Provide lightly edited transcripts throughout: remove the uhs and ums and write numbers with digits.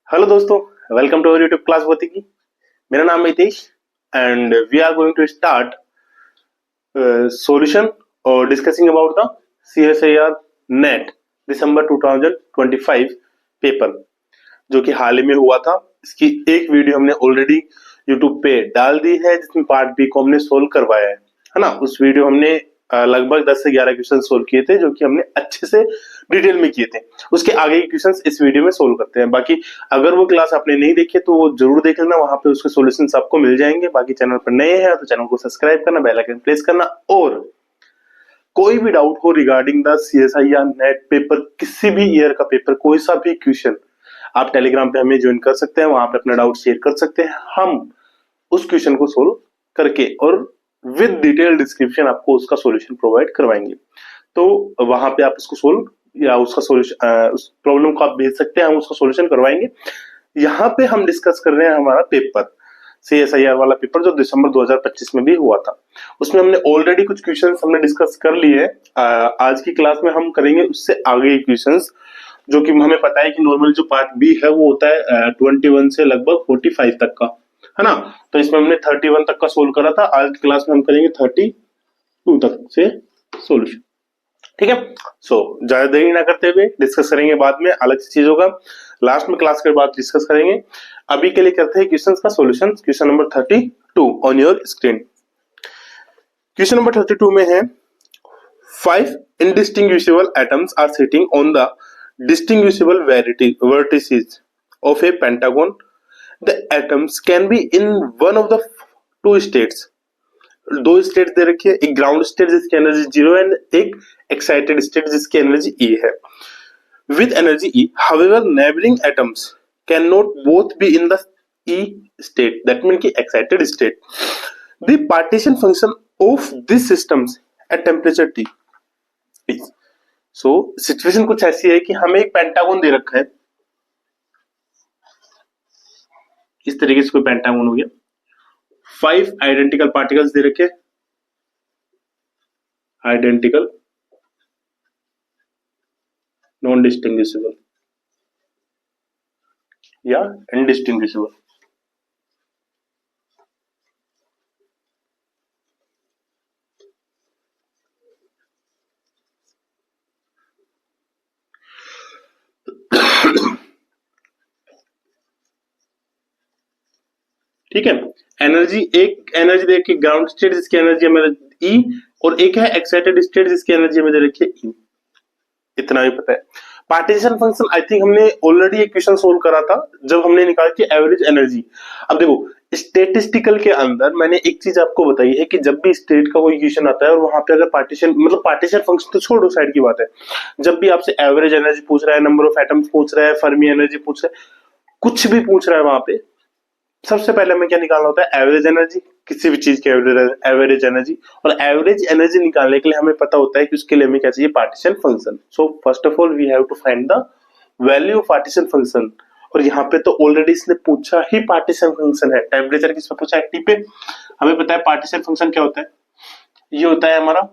Hello दोस्तों, welcome to our YouTube class भौतिकी। मेरा नाम है Hitesh and we are going to start solution और discussing about the CSIR NET December 2025 paper जो कि हाल ही में हुआ था। इसकी एक वीडियो हमने ऑलरेडी यूट्यूब पे डाल दी है जिसमें पार्ट बी को हमने सोल्व करवाया है ना। उस वीडियो हमने लगभग 10 से 11 क्वेश्चन सोल्व किए थे जो कि हमने अच्छे से डिटेल में किए थे। उसके आगे के क्वेश्चंस इस वीडियो में सोल्व करते हैं। बाकी अगर वो क्लास आपने नहीं देखी तो वो जरूर देख लेना, वहां पे उसके सॉल्यूशंस आपको मिल जाएंगे। बाकी चैनल पर नए हैं तो चैनल को सब्सक्राइब करना, बेल आइकन प्रेस करना, और कोई भी डाउट हो regarding the CSIR net paper, किसी भी ईयर का पेपर, कोई सा भी क्वेश्चन, आप टेलीग्राम पे हमें ज्वाइन कर सकते हैं। वहां पे अपना डाउट शेयर कर सकते हैं। हम उस क्वेश्चन को सोल्व करके और विद डिटेल डिस्क्रिप्शन आपको उसका सॉल्यूशन प्रोवाइड करवाएंगे। तो वहां पे आप उसको सोल्व या उसका सॉल्यूशन, उस प्रॉब्लम को आप भेज सकते हैं, हम उसका सॉल्यूशन करवाएंगे। यहाँ पे हम डिस्कस कर रहे हैं हमारा पेपर CSIR वाला पेपर जो दिसंबर 2025 में भी हुआ था। उसमें हमने ऑलरेडी कुछ क्वेश्चंस हमने डिस्कस कर लिए हैं। आज की क्लास में हम करेंगे उससे आगे क्वेश्चंस, जो कि हमें पता है कि नॉर्मल जो पार्ट बी है वो होता है 21 से लगभग 45 तक का, है ना। तो इसमें हमने 31 तक का सोल्व करा था। आज की क्लास में हम करेंगे 32 तक से सोल्यूशन। ठीक है। ज्यादा देरी ना करते हुए डिस्कस करेंगे बाद में अलग सी चीजों का, लास्ट में क्लास के बाद डिस्कस करेंगे। अभी के लिए करते हैं क्वेश्चंस का solution. Question number 32 on your screen. Question number 32 में है 5 indistinguishable atoms are sitting on the distinguishable vertices of a pentagon. The atoms can be in one of the two states. दो स्टेट दे रखी है, एक ground state जिसकी energy 0 and एक excited state जिसकी energy E है। With energy E, however, neighboring atoms cannot both be in the E state, that means की excited state. The partition function of these systems at temperature T. So situation कुछ ऐसी है कि हमें एक pentagon दे रखा है, इस तरीके से कोई पेंटागन हो गया। 5 आइडेंटिकल पार्टिकल्स दे रखे, आइडेंटिकल, नॉन डिस्टिंग्विशेबल या इनडिस्टिंग्विशेबल। ठीक है। एनर्जी, एक एनर्जी दे रखी ग्राउंड स्टेट जिसकी एनर्जी हमें E, और एक है एक्साइटेड स्टेट जिसकी एनर्जी हमें दे रखी है E। इतना भी पता है। पार्टीशन फंक्शन आई थिंक हमने ऑलरेडी एक क्वेश्चन सोल्व करा था जब हमने निकाला कि एवरेज एनर्जी। अब देखो स्टेटिस्टिकल के अंदर मैंने एक चीज आपको बताई है कि जब भी स्टेट का कोई क्वेश्चन आता है और वहां पे अगर पार्टीशन, मतलब पार्टीशन फंक्शन तो छोड़ो, साइड की बात है, जब भी आपसे एवरेज एनर्जी पूछ रहा है, नंबर ऑफ एटम्स पूछ रहा है, फर्मी एनर्जी पूछ रहा है, कुछ भी पूछ रहा है, वहां पे सबसे पहले हमें क्या निकालना होता है? एवरेज एनर्जी, किसी भी चीज की एवरेज एनर्जी। और एवरेज एनर्जी निकालने के लिए हमें पता होता है कि उसके लिए हमें क्या चाहिए? Partition function. So first of all we have to find the value of partition function. और यहाँ पे तो ऑलरेडी इसने पूछा ही पार्टीशन फंक्शन है। टेम्परेचर किस पे पूछा है? टी पे। हमें पता है पार्टीशन फंक्शन क्या होता है, ये होता है हमारा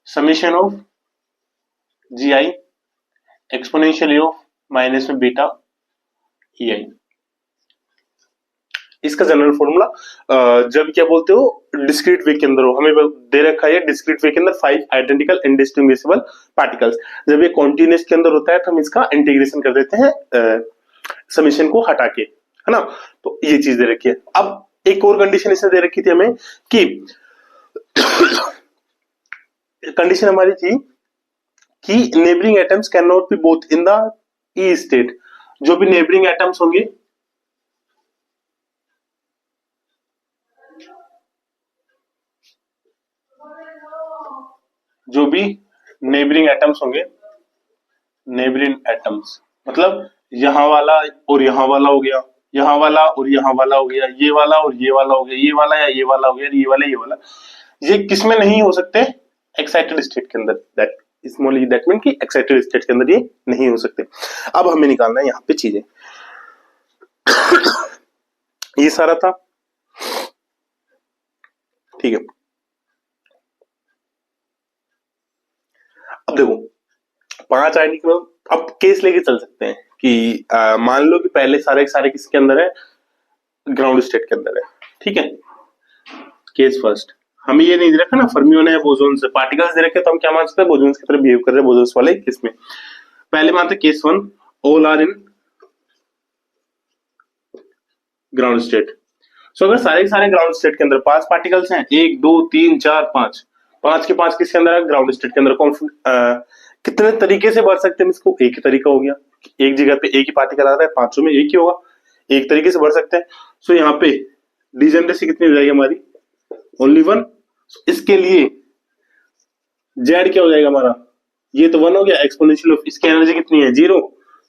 summation of g i exponential of minus में बीटा ई आई। इसका जनरल फॉर्मूला, जब क्या बोलते हो डिस्क्रीट वे के अंदर हो, हमें दे रखा है डिस्क्रीट वे के अंदर 5 आइडेंटिकल इनडिस्टिंग्विशेबल पार्टिकल्स। जब ये कॉन्टिन्यूअस के अंदर होता है तो हम इसका इंटीग्रेशन कर देते हैं समेशन को हटा के, है ना। तो ये चीज दे रखी है। अब एक और कंडीशन इसने दे रखी थी हमें कि कंडीशन हमारी थी कि neighbouring atoms can not be both in the E state. जो भी नेबरिंग एटम्स होंगे, जो भी नेबरिंग एटम्स होंगे, नेबरिंग एटम्स मतलब यहां वाला और यहां वाला हो गया, यहां वाला और यहां वाला हो गया, ये वाला और ये वाला हो गया, ये वाला या ये वाला हो गया, ये वाला, ये वाला, ये किसमें नहीं हो सकते? एक्साइटेड स्टेट के अंदर। दैट स्मॉल दैट मीन कि एक्साइटेड स्टेट के अंदर ये नहीं हो सकते। अब हमें निकालना है यहाँ पे चीजें। ये सारा था, ठीक है। अब देखो 5 आइडेंटिकल, अब केस लेके चल सकते हैं कि मान लो कि पहले सारे के सारे किसके अंदर है, ग्राउंड स्टेट के अंदर है, ठीक है। केस फर्स्ट, हमें ये नहीं दे रखा ना फर्मियोन है बोसोन से, पार्टिकल्स दे रखे तो हम क्या मान सकते हैं, बोसोन्स की तरह बिहेव कर रहे हैं बोसोन्स वाले केस में। पहले मानते case one, all are in ground state. So अगर सारे के सारे ग्राउंड स्टेट के अंदर 5 पार्टिकल्स हैं, 1 2 3 4 5, 5 के 5 किसके अंदर है, ग्राउंड स्टेट के अंदर। कितने तरीके से बढ़ सकते हैं इसको, एक ही तरीका हो गया, एक जगह पे एक ही पार्टिकल आ रहा है, 500 में एक ही होगा, एक तरीके से बढ़ सकते हैं। सो यहाँ पे डिजेनरेसी कितनी हो जाएगी हमारी, ओनली 1। इसके लिए जेड क्या हो जाएगा हमारा, ये तो 1 हो गया, एक्सपोनेंशियल ऑफ इसकी एनर्जी कितनी है, 0,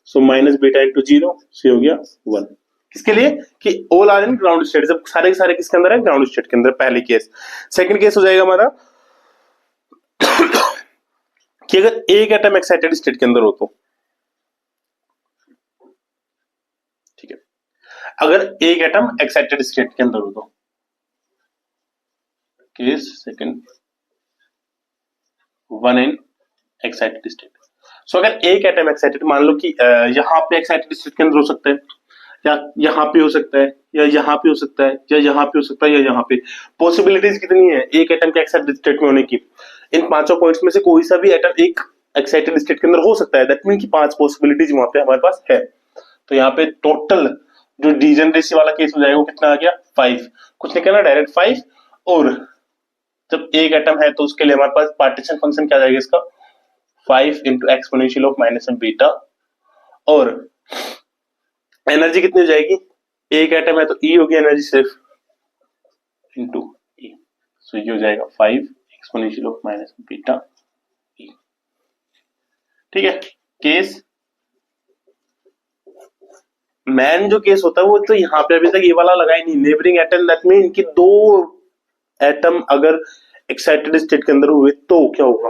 so minus beta into 0, so हो गया 1। किसके लिए, कि all are in ground state, जब सारे के सारे किसके अंदर है, ग्राउंड स्टेट के अंदर, पहले केस। सेकंड केस हो जाएगा हमारा कि अगर एक एटम एक्साइटेड स्टेट के अंदर हो तो, ठीक है, अगर एक एटम एक्साइटेड स्टेट के अंदर हो तो, case second, 1 in excited state. So अगर एक एटम एक्साइटेड, मान लो कि यहाँ पे एक्साइटेड स्टेट के अंदर हो सकता है, या यहाँ पे हो सकता है, या यहाँ पे हो सकता है, या यहाँ पे हो सकता है, या यहाँ पे। पॉसिबिलिटीज कितनी है एक एटम के एक्साइटेड स्टेट में होने की, इन पांचों पॉइंट्स में से कोई सा भी एटम एक एक्साइटेड स्टेट के अंदर हो सकता है, दैट मीन कि 5 पॉसिबिलिटीज वहां पे हमारे पास है। तो यहाँ पे टोटल जो डिजेनरेसी वाला केस हो जाएगा वो कितना आ गया, 5। कुछ नहीं कहना, डायरेक्ट 5। और जब एक एटम है तो उसके लिए हमारे पास पार्टीशन फंक्शन क्या जाएगा इसका, 5 into exponential of minus M beta. और एनर्जी कितनी हो जाएगी, एक एटम है तो ई होगी एनर्जी सिर्फ, इंटू ई, सो ये हो जाएगा 5 एक्सपोनेंशियल ऑफ माइनस बीटा ई। ठीक है, केस मैन जो केस होता है वो तो यहाँ पे अभी तक ये वाला लगा ही नहीं, नेबरिंग एटम, दैट मीन कि 2 एटम अगर एक्साइटेड स्टेट के अंदर हुए तो क्या होगा,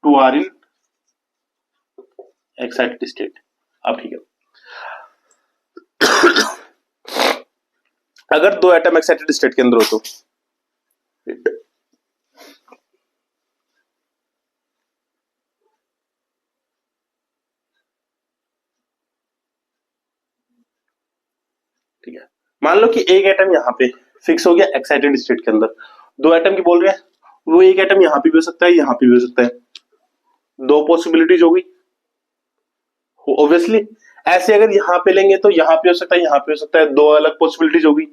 2 आर इन एक्साइटेड स्टेट। अब ठीक है, अगर 2 एटम एक्साइटेड स्टेट के अंदर हो तो, ठीक है, मान लो कि एक एटम यहाँ पे फिक्स हो गया एक्साइटेड स्टेट के अंदर, 2 एटम की बोल रहे हैं, वो एक एटम यहाँ पे भी हो सकता है, यहाँ पे भी हो सकता है, 2 पॉसिबिलिटीज होगी ऑब्वियसली। ऐसे अगर यहाँ पे लेंगे तो यहाँ पे हो सकता है, यहाँ पे हो सकता है, 2 अलग पॉसिबिलिटीज होगी,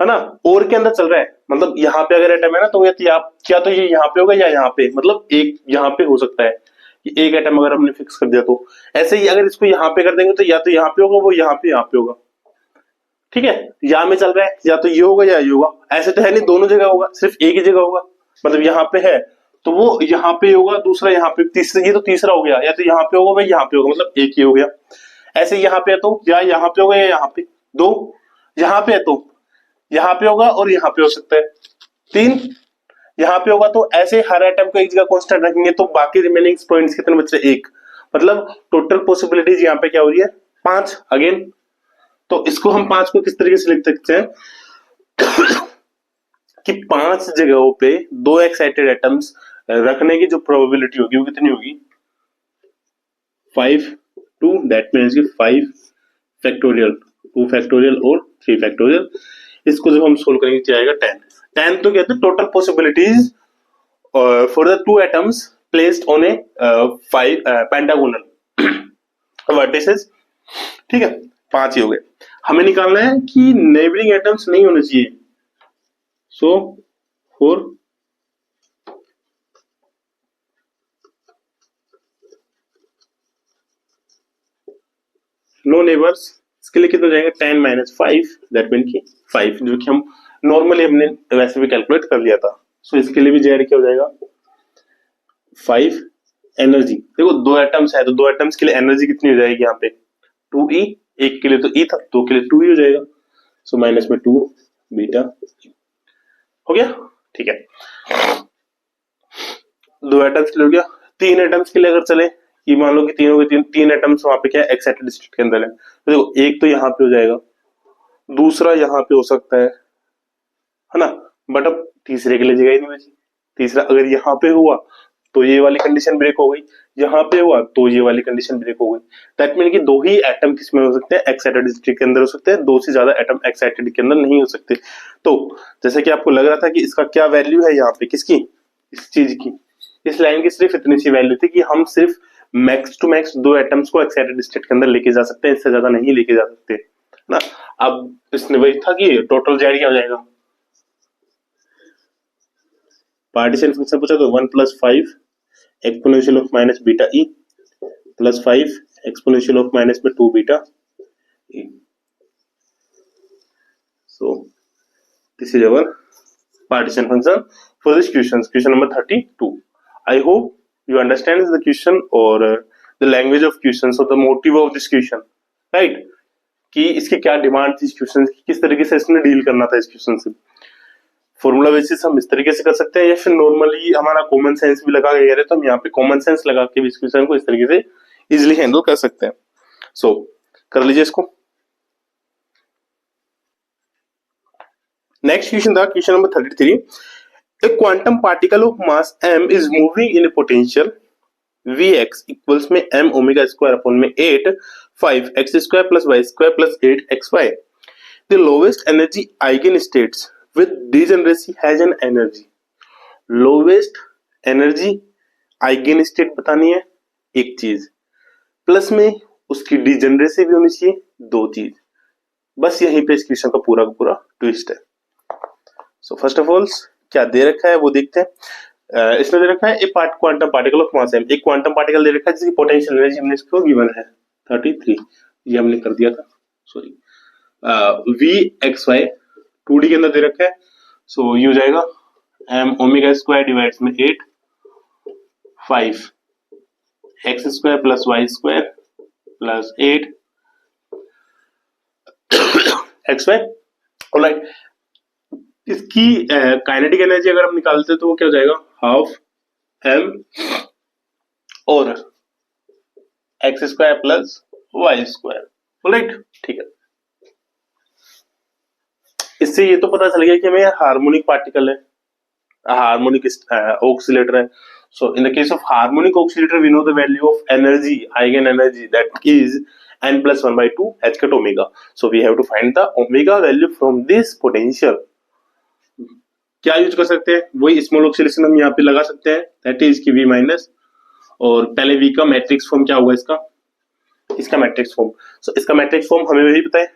है ना। और के अंदर चल रहा है, मतलब यहाँ पे अगर एटम है ना तो क्या तो ये यहाँ पे होगा या यहाँ पे, मतलब एक यहाँ पे हो सकता है कि एक एटम अगर हमने फिक्स कर दिया तो। ऐसे ही अगर इसको यहाँ पे कर देंगे तो या तो यहाँ पे होगा, वो यहाँ पे होगा, ठीक है, यहाँ में चल रहा है, या तो ये होगा या ये होगा। ऐसे तो है नहीं दोनों जगह होगा, सिर्फ एक ही जगह होगा, मतलब यहाँ पे है तो वो यहाँ पे होगा, दूसरा यहाँ पे, तीसरा, ये तो तीसरा हो गया, या तो यहाँ पे होगा भाई यहाँ पे होगा, मतलब एक ही हो गया। ऐसे यहाँ पे है तो या यहाँ पे होगा या यहाँ पे, 2 यहाँ पे है तो यहाँ पे होगा और यहाँ पे हो सकता है, 3 यहाँ पे होगा। तो ऐसे हर एटम को एक जगह कांस्टेंट रखेंगे तो बाकी रिमेनिंग पॉइंट्स कितने बच रहे, 1, मतलब टोटल पॉसिबिलिटीज यहाँ पे क्या हो रही है, 5 अगेन। तो इसको हम 5 को किस तरीके से लिख सकते हैं कि 5 जगहों पे 2 एक्साइटेड एटम्स रखने की जो प्रोबेबिलिटी होगी वो कितनी होगी, 5 2, दैट मीन्स 5 फैक्टोरियल, 2 फैक्टोरियल और 3 फैक्टोरियल। इसको जब हम सोल्व करेंगे जाएगा 10 तो कहते हैं total possibilities for the 2 atoms placed on A 5 pentagonal vertices. ठीक है, 5 ही हो गए। हमें निकालना है कि नेबरिंग एटम्स नहीं होने चाहिए, सो 4 नो नेबर्स, इसके लिए कितना जाएगा, 10 माइनस 5, दैट मीन की 5, जो कि हम नॉर्मली हमने वैसे भी कैलकुलेट कर लिया था। सो इसके लिए भी जेड क्या हो जाएगा, 5। एनर्जी देखो 2 एटम्स है तो 2 एटम्स के लिए एनर्जी कितनी हो जाएगी यहाँ पे, 2E, एक के लिए तो E था, 2 के लिए 2E हो जाएगा, सो माइनस में 2 बीटा हो गया। ठीक है, 2 एटम्स के लिए हो गया। 3 एटम्स के लिए अगर चले कि मान लो कि तीनों के तीन एटम्स वहां पे क्या एक्साइटेड स्टेट के अंदर है, तो देखो एक तो यहाँ पे हो जाएगा, दूसरा यहाँ पे हो सकता है ना, बट अब तीसरे के लिए जगह ही नहीं बची। तीसरा अगर यहाँ पे हुआ तो ये वाली कंडीशन ब्रेक हो गई, यहाँ पे हुआ तो ये वाली कंडीशन ब्रेक हो गई। दैट मीन कि दो ही एटम किसमें हो सकते हैं, एक्साइटेड स्टेट के अंदर हो सकते हैं, दो से ज्यादा एटम एक्साइटेड के अंदर नहीं हो सकते। तो जैसे कि आपको लग रहा था कि इसका क्या वैल्यू है यहाँ पे, किसकी, इस चीज की, इस लाइन की सिर्फ इतनी सी वैल्यू थी कि हम सिर्फ मैक्स टू मैक्स दो एटम्स को एक्साइटेड स्टेट के अंदर लेके जा सकते हैं, इससे ज्यादा नहीं लेके जा सकते ना। अब इसने वही था कि टोटल जेड क्या हो जाएगा, पार्टीशन फंक्शन पूछा तो 1 + 5 exponential of minus beta E plus 5 exponential of minus में 2 beta E. So this is our partition function for this question number 32. I hope you understand the question or the language of questions or the motive of this question, right? कि इसकी क्या demand थी इस question की, किस तरीके से इसने डील करना था इस क्वेश्चन से। फॉर्मूला बेसिस हम इस तरीके से कर सकते हैं, या फिर नॉर्मली हमारा कॉमन सेंस भी लगा के तो हम यहाँ पे कॉमन सेंस लगा के भी इस क्वेश्चन को इस तरीके से इजिली हैंडल कर सकते हैं। सो कर लीजिए इसको। नेक्स्ट क्वेश्चन था question number 33। A quantum particle of mass m is moving in a potential Vx equals में m omega square upon में 8 5 x square plus y square plus 8 xy. The lowest energy eigenstates with degeneracy has an energy. Lowest energy eigenstate बतानी है एक चीज, plus में उसकी degeneracy भी होनी चाहिए दो चीज। बस यहीं पे इस क्वेश्चन का पूरा ट्विस्ट है। सो फर्स्ट ऑफ ऑल क्या दे रखा है वो देखते हैं। इसमें दे रखा है ए quantum particle of mass m, एक क्वांटम पार्टिकल दे रखा है जिसकी पोटेंशियल एनर्जी हमने इसको गिवन है 33, ये हमने कर दिया था, सॉरी। Vxy 2D के अंदर दे रखा है, सो ये हो जाएगा m ओमेगा स्क्वायर डिवाइड्स में 8 5 x square plus y square plus 8 xy। Alright, इसकी काइनेटिक एनर्जी अगर हम निकालते हैं तो वो क्या हो जाएगा, हाफ m और x square plus y square. Alright, ठीक है। इससे ये तो पता चल गया कि हमें हार्मोनिक पार्टिकल है, हार्मोनिक ऑक्सीलेटर है। So in the case of harmonic oscillator we know the value of energy, eigen energy, that is n + 1/2 h cut omega. So we have to find the omega value from this potential. क्या use कर सकते हैं, वही small oscillation हम यहाँ पे लगा सकते हैं, दैट इज की v माइनस, और पहले v का मैट्रिक्स फॉर्म क्या होगा इसका मैट्रिक्स फॉर्म। सो इसका मैट्रिक्स फॉर्म हमें वही पता है,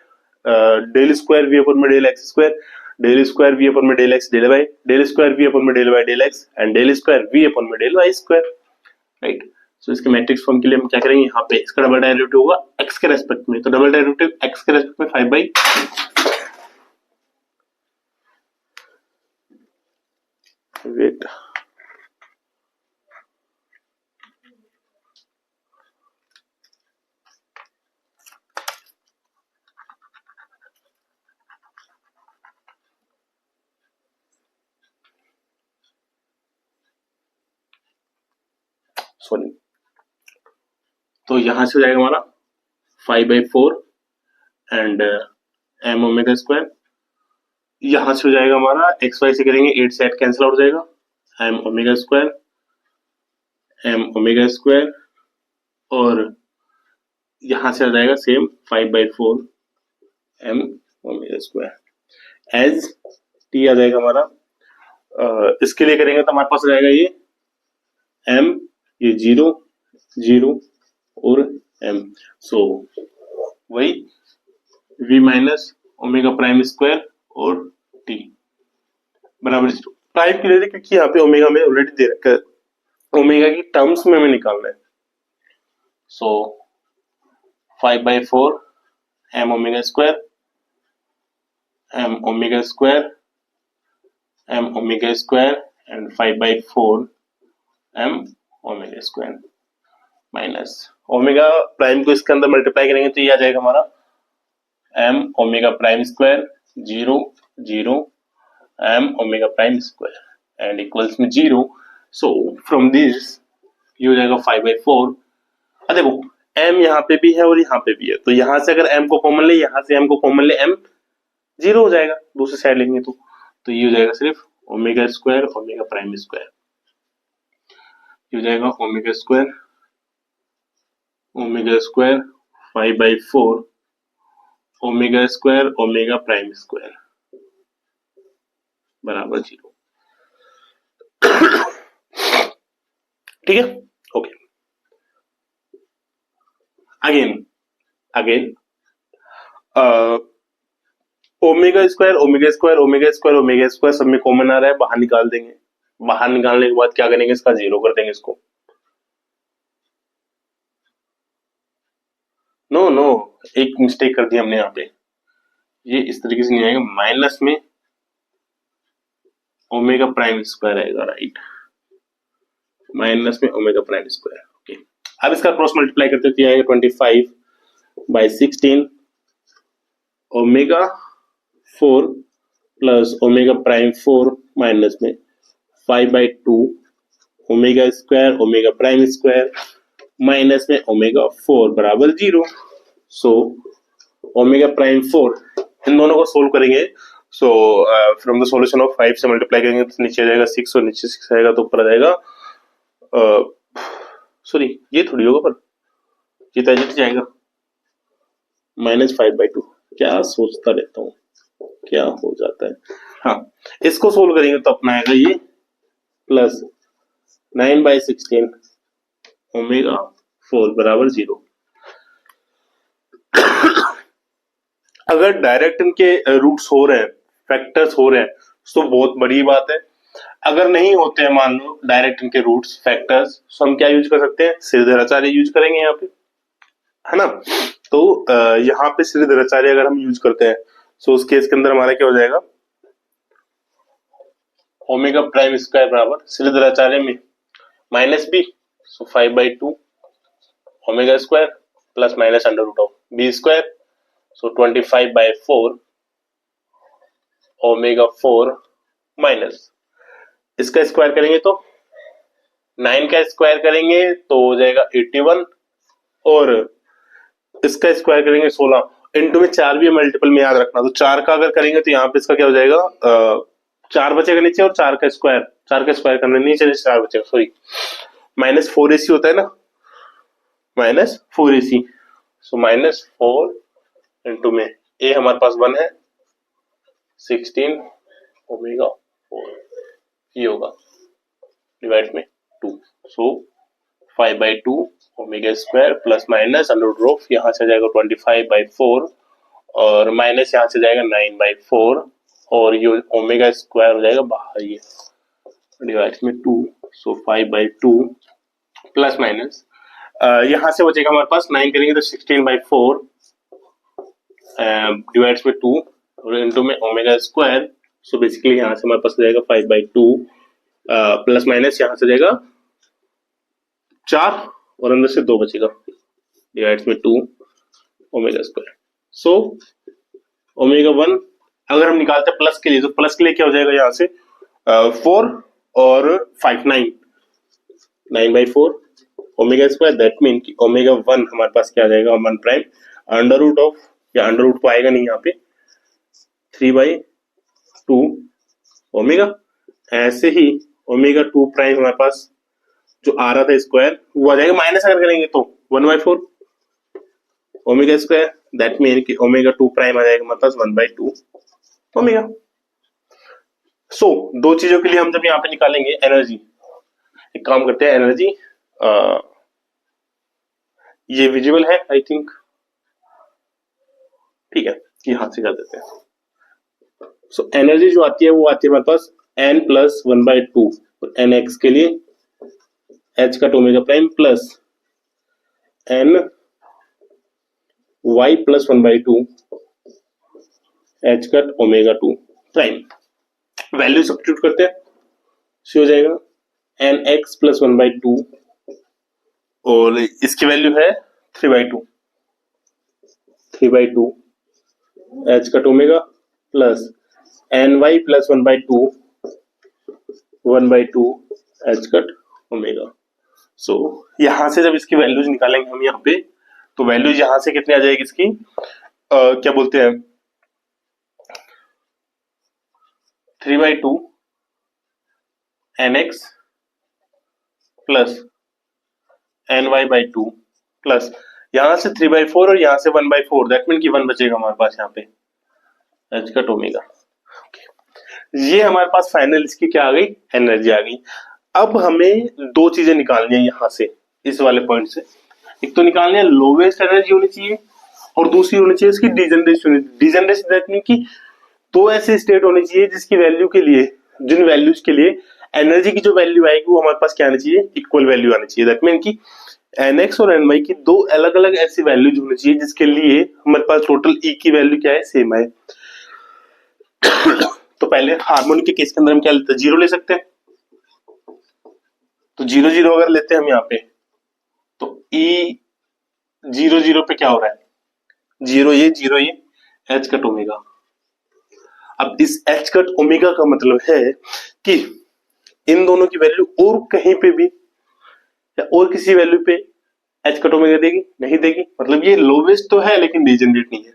डेल स्क्वायर v अपॉन में del x square, del square v upon में del x del y, del square v upon में del y del x and del square v upon में del y square, right. So इसके matrix form के लिए हम क्या करेंगे, यहाँ पे इसका डबल डेरिवेटिव होगा x के रेस्पेक्ट में, तो डबल डेरिवेटिव x के रेस्पेक्ट में 5/, वेट सॉरी, तो यहां से हो जाएगा हमारा 5/4 एंड m ओमेगा स्क्वायर, यहां से हो जाएगा हमारा x y से करेंगे 8 से 8 कैंसिल आउट हो जाएगा, m ओमेगा स्क्वायर और यहां से आ जाएगा same 5/4 m omega square as t आ जाएगा हमारा। इसके लिए करेंगे तो हमारे पास आ जाएगा ये m, ये 0 0 और m, सो वही v minus omega prime square और t बराबर प्राइम के लिए, क्योंकि यहाँ पे ओमेगा में ऑलरेडी दे रखा है, ओमेगा की टर्म्स में हमें निकालना है। सो 5/4 m omega square and 5/4 m omega square minus omega prime को इसके अंदर मल्टीप्लाई करेंगे तो ये आ जाएगा हमारा m omega prime square 0 0 m omega prime square and equals में 0। सो फ्रॉम दिस ये हो जाएगा 5/4। अब देखो m यहाँ पे भी है और यहाँ पे भी है, तो यहाँ से अगर m को कॉमन ले, यहाँ से m को कॉमन ले, m 0 हो जाएगा, दूसरी साइड लेंगे तो ये हो जाएगा सिर्फ omega square omega prime square. हो जाएगा omega square 5/4 omega square omega prime square बराबर 0। ठीक है, okay. Again omega square omega square omega square omega square सब में कॉमन आ रहा है, बाहर निकाल देंगे। बाहर निकालने के बाद क्या करेंगे, इसका 0 कर देंगे इसको। नो एक मिस्टेक कर दी हमने यहाँ पे, ये इस तरीके से नहीं आएगा, माइनस में ओमेगा प्राइम स्क्वायर आएगा, राइट, माइनस में ओमेगा प्राइम स्क्वायर। ओके, अब इसका क्रॉस मल्टीप्लाई करते तो आएगा 25/16 omega 4 plus omega prime 4 minus में 5/2 omega square omega prime square minus में ओमेगा 4 बराबर 0। सो ओमेगा प्राइम 4, इन दोनों को सोल्व करेंगे। So from the solution of 5 से मल्टीप्लाई करेंगे तो नीचे आ जाएगा 6 और नीचे 6 आएगा तो ऊपर आ जाएगा, सॉरी ये थोड़ी होगा, पर ये तो एग्जैक्ट जाएगा -5/2। क्या सोचता रहता हूँ, क्या हो जाता है। हाँ, इसको सोल्व करेंगे तो अपना आएगा ये प्लस 9/16 ओमेगा 4 बराबर 0। अगर डायरेक्ट इनके रूट्स हो रहे हैं, फैक्टर्स हो रहे हैं तो बहुत बड़ी बात है। अगर नहीं होते हैं, मान लो डायरेक्ट इनके रूट्स फैक्टर्स, तो हम क्या यूज कर सकते हैं, श्रीधराचार्य यूज करेंगे यहाँ पे, है ना। तो यहाँ पे श्रीधराचार्य अगर हम यूज करते हैं तो उस केस के अंदर हमारा क्या हो जाएगा, ओमेगा प्राइम स्क्वायर बराबर श्रीधराचार्य में -b, so 5/2 omega square plus minus under root of b square, so 25/4 omega 4 minus इसका स्क्वायर करेंगे तो 9 का स्क्वायर करेंगे तो हो जाएगा 81 और इसका स्क्वायर करेंगे 16। इनटू में 4 भी मल्टीपल में याद रखना, तो 4 का अगर करेंगे तो यहाँ पे इसका क्या हो जाएगा, 4 बचेगा नीचे और 4 का स्क्वायर करना नीचे 4 बचेगा, सॉरी -4ac होता है ना, -4ac, सो -4 इनटू में a हमारे पास 1 है 16 ओमेगा 4 ये होगा डिवाइड में 2, so 5/2 omega square plus minus under root of, यहाँ से जाएगा 25/4 और माइनस यहाँ से जाएगा 9/4 और ये ओमेगा स्क्वायर हो जाएगा बाहर, ये डिवाइड में 2, सो 5/2 प्लस माइनस यहाँ से बचेगा हमारे पास 9 करेंगे तो 16/4 डिवाइड्स में 2 और इनटू में ओमेगा स्क्वायर, सो बेसिकली यहाँ से हमारे पास हो जाएगा 5/2 प्लस माइनस यहाँ से जाएगा 4 और अंदर से 2 बचेगा डिवाइड्स में 2 ओमेगा स्क्वायर। सो ओमेगा 1 अगर हम निकालते हैं प्लस के लिए, तो प्लस के लिए क्या हो जाएगा, यहाँ से 4 और 5 9/4 ओमेगा स्क्वायर, दैट मीन कि ओमेगा 1 हमारे पास क्या आ जाएगा, 1 प्राइम अंडर रूट ऑफ, या अंडर रूट तो आएगा नहीं यहाँ पे, 3/2 ओमेगा। ऐसे ही ओमेगा 2 प्राइम हमारे पास जो आ रहा था स्क्वायर वो आ जाएगा माइनस, अगर करेंगे तो 1/4 ओमेगा स्क्वायर, दैट मीन कि ओमेगा 2 प्राइम आ जाएगा हमारे पास 1/2 ओमेगा। सो दो चीजों के लिए हम जब यहाँ पे निकालेंगे एनर्जी, एक काम करते हैं, एनर्जी ये विजिबल है आई थिंक, ठीक है, यहां से कर देते हैं। सो एनर्जी जो आती है वो आती है हमारे पास n प्लस 1/2 एन एक्स के लिए h cut omega prime plus n y plus 1/2 h cut omega 2 prime. Value substitute करते हैं, हो जाएगा n x प्लस 1/2 और इसकी वैल्यू है 3/2 h cut omega plus n y plus 1/2 h cut omega. So यहां से जब इसकी वैल्यूज निकालेंगे हम यहाँ पे, तो वैल्यूज यहां से कितनी आ जाएगी इसकी, क्या बोलते हैं, 3/2 nx प्लस ny/2 प्लस यहां से 3/4 और यहां से 1/4, दैट मीन कि 1 बचेगा हमारे पास यहाँ पे h कट ओमेगा। ये हमारे पास फाइनल इसकी क्या आ गई, एनर्जी आ गई। अब हमें दो चीजें निकालनी है यहां से, इस वाले पॉइंट से। एक तो निकालनी है लोवेस्ट एनर्जी होनी चाहिए और दूसरी होनी चाहिए इसकी डिजनरेशन। डिजनरेशन दैट मीन कि दो ऐसे स्टेट होने चाहिए जिसकी वैल्यू के लिए, जिन वैल्यूज के लिए एनर्जी की जो वैल्यू आएगी वो हमारे पास क्या आनी चाहिए, इक्वल वैल्यू आनी चाहिए। दैट मीन कि nx और ny की दो अलग अलग ऐसी वैल्यूज होनी चाहिए जिसके लिए हमारे पास टोटल E की वैल्यू क्या है, सेम है। तो पहले हार्मोनिक के केस के अंदर हम क्या लेते हैं, जीरो ले सकते हैं। तो 0 0 अगर लेते हैं हम यहाँ पे, तो E 0 0 पे क्या हो रहा है, 0 ये h कट ओमेगा। अब इस h कट ओमेगा का मतलब है कि इन दोनों की वैल्यू और कहीं पे भी या और किसी वैल्यू पे h कट ओमेगा देगी, नहीं देगी। मतलब ये लोवेस्ट तो है लेकिन डिजेनरेट नहीं है।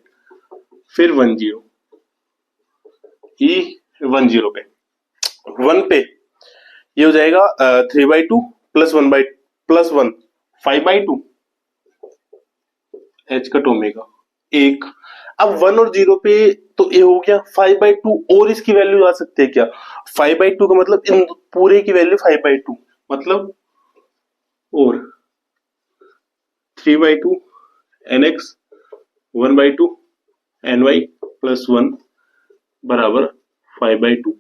फिर 1 0 E 1 0 पे 1 पे ये हो जाएगा 3/2 प्लस 1 5/2 h कट ओमेगा एक। अब 1 और 0 पे तो ये हो गया 5/2 और इसकी वैल्यू आ सकती है क्या, 5/2 का मतलब इन पूरे की वैल्यू 5/2 मतलब और 3/2 nx 1/2 ny प्लस 1 बराबर 5/2।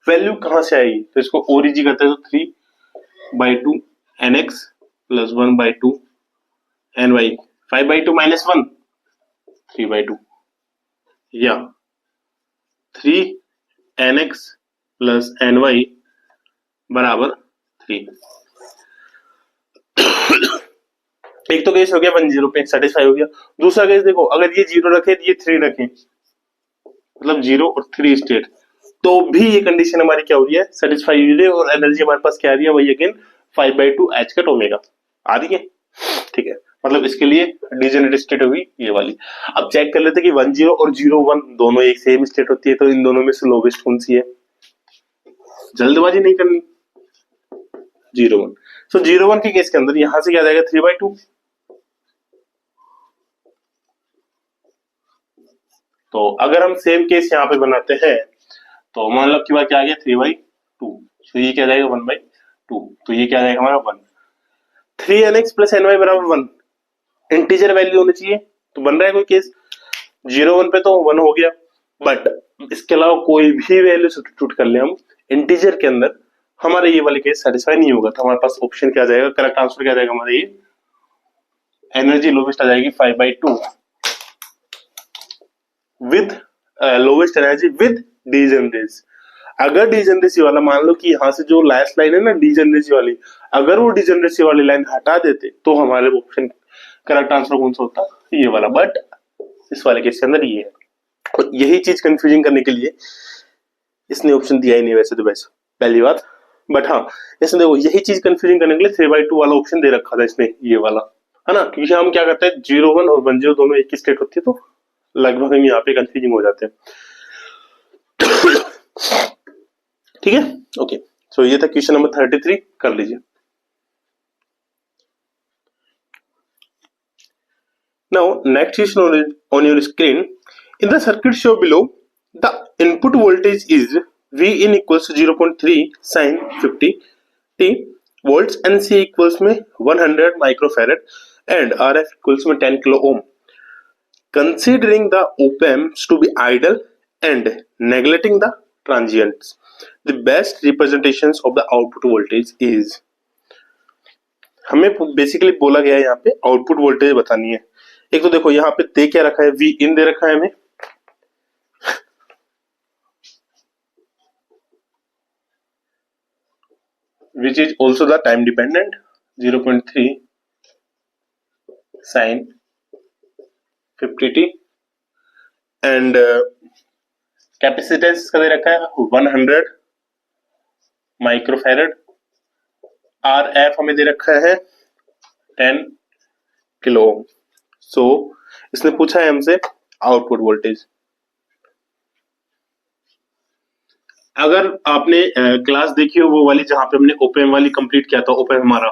वैल्यू कहां से आएगी, तो इसको और इजी करते हैं। तो 3/2 nx प्लस 1/2 ny 5/2 माइनस 1 3/2 या 3 nx प्लस ny बराबर 3। एक तो केस हो गया 1 0 पे सेटिस्फाई हो गया। दूसरा केस देखो, अगर ये 0 रखे ये 3 रखे, मतलब 0 और 3 स्टेट, तो भी ये कंडीशन हमारी क्या हो रही है, सेटिस्फाई हो रही है और एनर्जी हमारे पास क्या आ रही है, वही अगेन 5/2 h कट ओमेगा आ रही है। ठीक है, मतलब इसके लिए डिजेनरेट स्टेट होगी ये वाली। अब चेक कर लेते कि 1 0 और 0 1 दोनों एक सेम स्टेट होती है, तो इन दोनों में से लोवेस्ट कौन सी है, जल्दबाजी नहीं करनी। 0 1, सो 0 1 के केस के अंदर यहां से क्या जाएगा 3/2। तो अगर हम सेम केस यहाँ पे बनाते हैं तो मान लो कि क्या आ गया 3/2, तो ये क्या जाएगा 1/2, तो ये क्या जाएगा हमारा 1। 3nx प्लस ny बराबर 1, इंटीजर वैल्यू होनी चाहिए, तो बन रहा है कोई केस 0 1 पे तो 1 हो गया, बट इसके अलावा कोई भी वैल्यू सब्स्टिट्यूट कर ले हम इंटीजर के अंदर, हमारे ये वाले केस सेटिस्फाई नहीं होगा। तो हमारे पास ऑप्शन क्या जाएगा, करेक्ट आंसर क्या जाएगा हमारा, ये एनर्जी लोवेस्ट आ जाएगी 5/2 with lowest energy with degeneracy. अगर डिजेनरेसी वाला, मान लो कि यहाँ से जो लास्ट लाइन है ना डिजेनरेसी वाली, अगर वो डिजेनरेसी वाली लाइन हटा देते तो हमारे ऑप्शन करेक्ट आंसर कौन सा होता, ये वाला। बट इस वाले केस के अंदर ये है, और यही चीज कंफ्यूजिंग करने के लिए इसने ऑप्शन दिया ही नहीं वैसे तो, वैसे पहली बात। बट हाँ, इसने देखो यही चीज कंफ्यूजिंग करने के लिए 3/2 वाला ऑप्शन दे रखा था इसने, ये वाला है ना, क्योंकि हम क्या करते हैं 0 1 और 1 0 दोनों एक ही स्टेट होती है, तो लगभग हम यहाँ पे कंफ्यूजिंग हो जाते हैं। ठीक है, ओके। सो ये था क्वेश्चन नंबर 33, कर लीजिए। Now next question on your screen. In the circuit show below, the input voltage is V in equals to 0.3 sin 50 t volts and C equals में 100 microfarad and RF equals में 10 kilo ohm. Considering the op amps to be idle and neglecting the transients, the best representations of the output voltage is. हमें basically बोला गया है यहाँ पे output voltage बतानी है। एक तो देखो यहाँ पे दे क्या रखा है, वी इन दे रखा है हमें, which is also the time dependent 0.3 sin 50t and capacitance का दे रखा है 100 माइक्रोफैरड, आर एफ हमें दे रखा है 10 किलो। सो इसने पूछा है हमसे आउटपुट वोल्टेज। अगर आपने क्लास देखी हो वो वाली जहां पे हमने ओपन वाली कंप्लीट किया था, ओपन हमारा,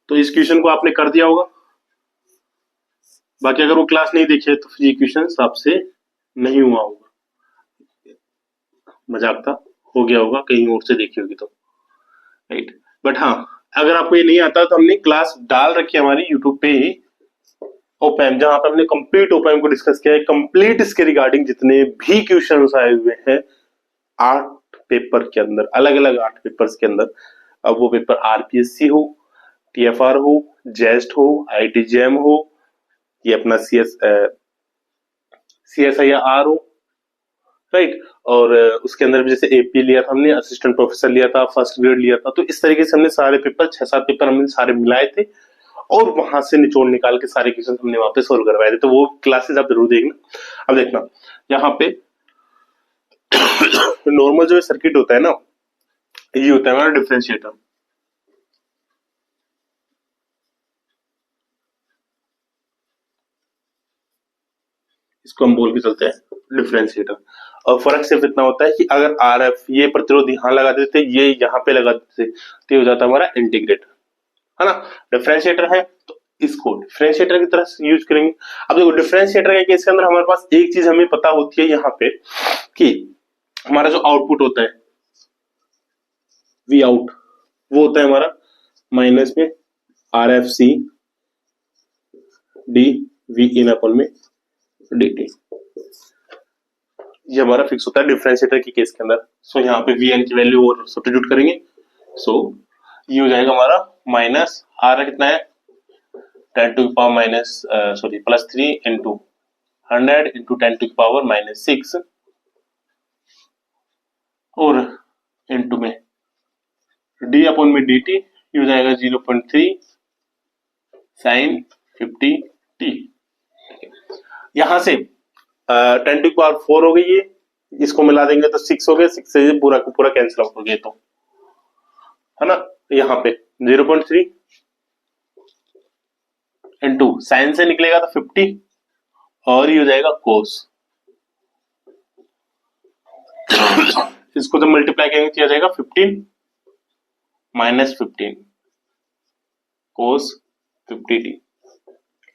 तो इस क्वेश्चन को आपने कर दिया होगा। बाकी अगर वो क्लास नहीं देखी है तो फिर ये क्वेश्चन आपसे नहीं हुआ होगा, मजाक था, हो गया होगा, कहीं और से देखी होगी तो, राइट। बट हाँ, अगर आपको ये नहीं आता तो हमने क्लास डाल रखी है हमारी यूट्यूब पे ही, ओपैम, जहां पे हमने कंप्लीट ओपैम को डिस्कस किया है, कंप्लीट इसके रिगार्डिंग जितने भी क्वेश्चन आए हुए हैं 8 पेपर के अंदर, अलग अलग 8 पेपर्स के अंदर। अब वो पेपर आरपीएससी हो, टीएफआर हो, जेस्ट हो, आईटीजेएम हो, ये अपना सीएसआईआर हो, राइट। और उसके अंदर भी जैसे एपी लिया था हमने, असिस्टेंट प्रोफेसर लिया था, फर्स्ट ग्रेड लिया था, तो इस तरीके से हमने सारे पेपर 6-7 पेपर हमने सारे मिलाए थे और वहां से निचोड़ निकाल के सारे क्वेश्चन हमने वहां पे सोल्व करवाए थे। तो वो क्लासेस आप जरूर देखना। अब देखना यहाँ पे नॉर्मल जो सर्किट होता है ना, ये होता है हमारा डिफरेंशिएटर। इसको हम बोल के चलते हैं डिफरेंशिएटर। और फर्क सिर्फ इतना होता है कि अगर आरएफ ये प्रतिरोध यहाँ लगा देते, ये यहाँ पे लगा देते, तो ये हो जाता है हमारा इंटीग्रेटर, है ना। डिफरेंशिएटर है तो इसको डिफरेंशिएटर की तरह यूज करेंगे। अब देखो डिफरेंशिएटर के केस के अंदर हमारे पास एक चीज हमें पता होती है यहाँ पे कि हमारा जो आउटपुट होता है वी आउट, वो होता है हमारा माइनस में r f c d v इन अपन में डी टी, ये हमारा फिक्स होता है डिफरेंशिएटर के केस के अंदर। सो यहाँ पे वी एन की वैल्यू और सब्स्टिट्यूट करेंगे, सो ये हो जाएगा हमारा माइनस आर कितना है 10 to power minus sorry plus 3 into 100 into 10 to power minus 6 और इंटू में डी अपॉन में डी टी, ये हो जाएगा 0.3 साइन 50 टी। यहां से 10 टू पावर 4 हो गई, ये इसको मिला देंगे तो 6 हो गया, 6 से पूरा का पूरा कैंसिल आउट हो गया, तो है ना। यहाँ पे 0.3 इंटू साइन से निकलेगा तो 50 और ये हो जाएगा कोस। इसको जब मल्टीप्लाई करेंगे तो आ जाएगा 15 माइनस 15 कोस 50 टी।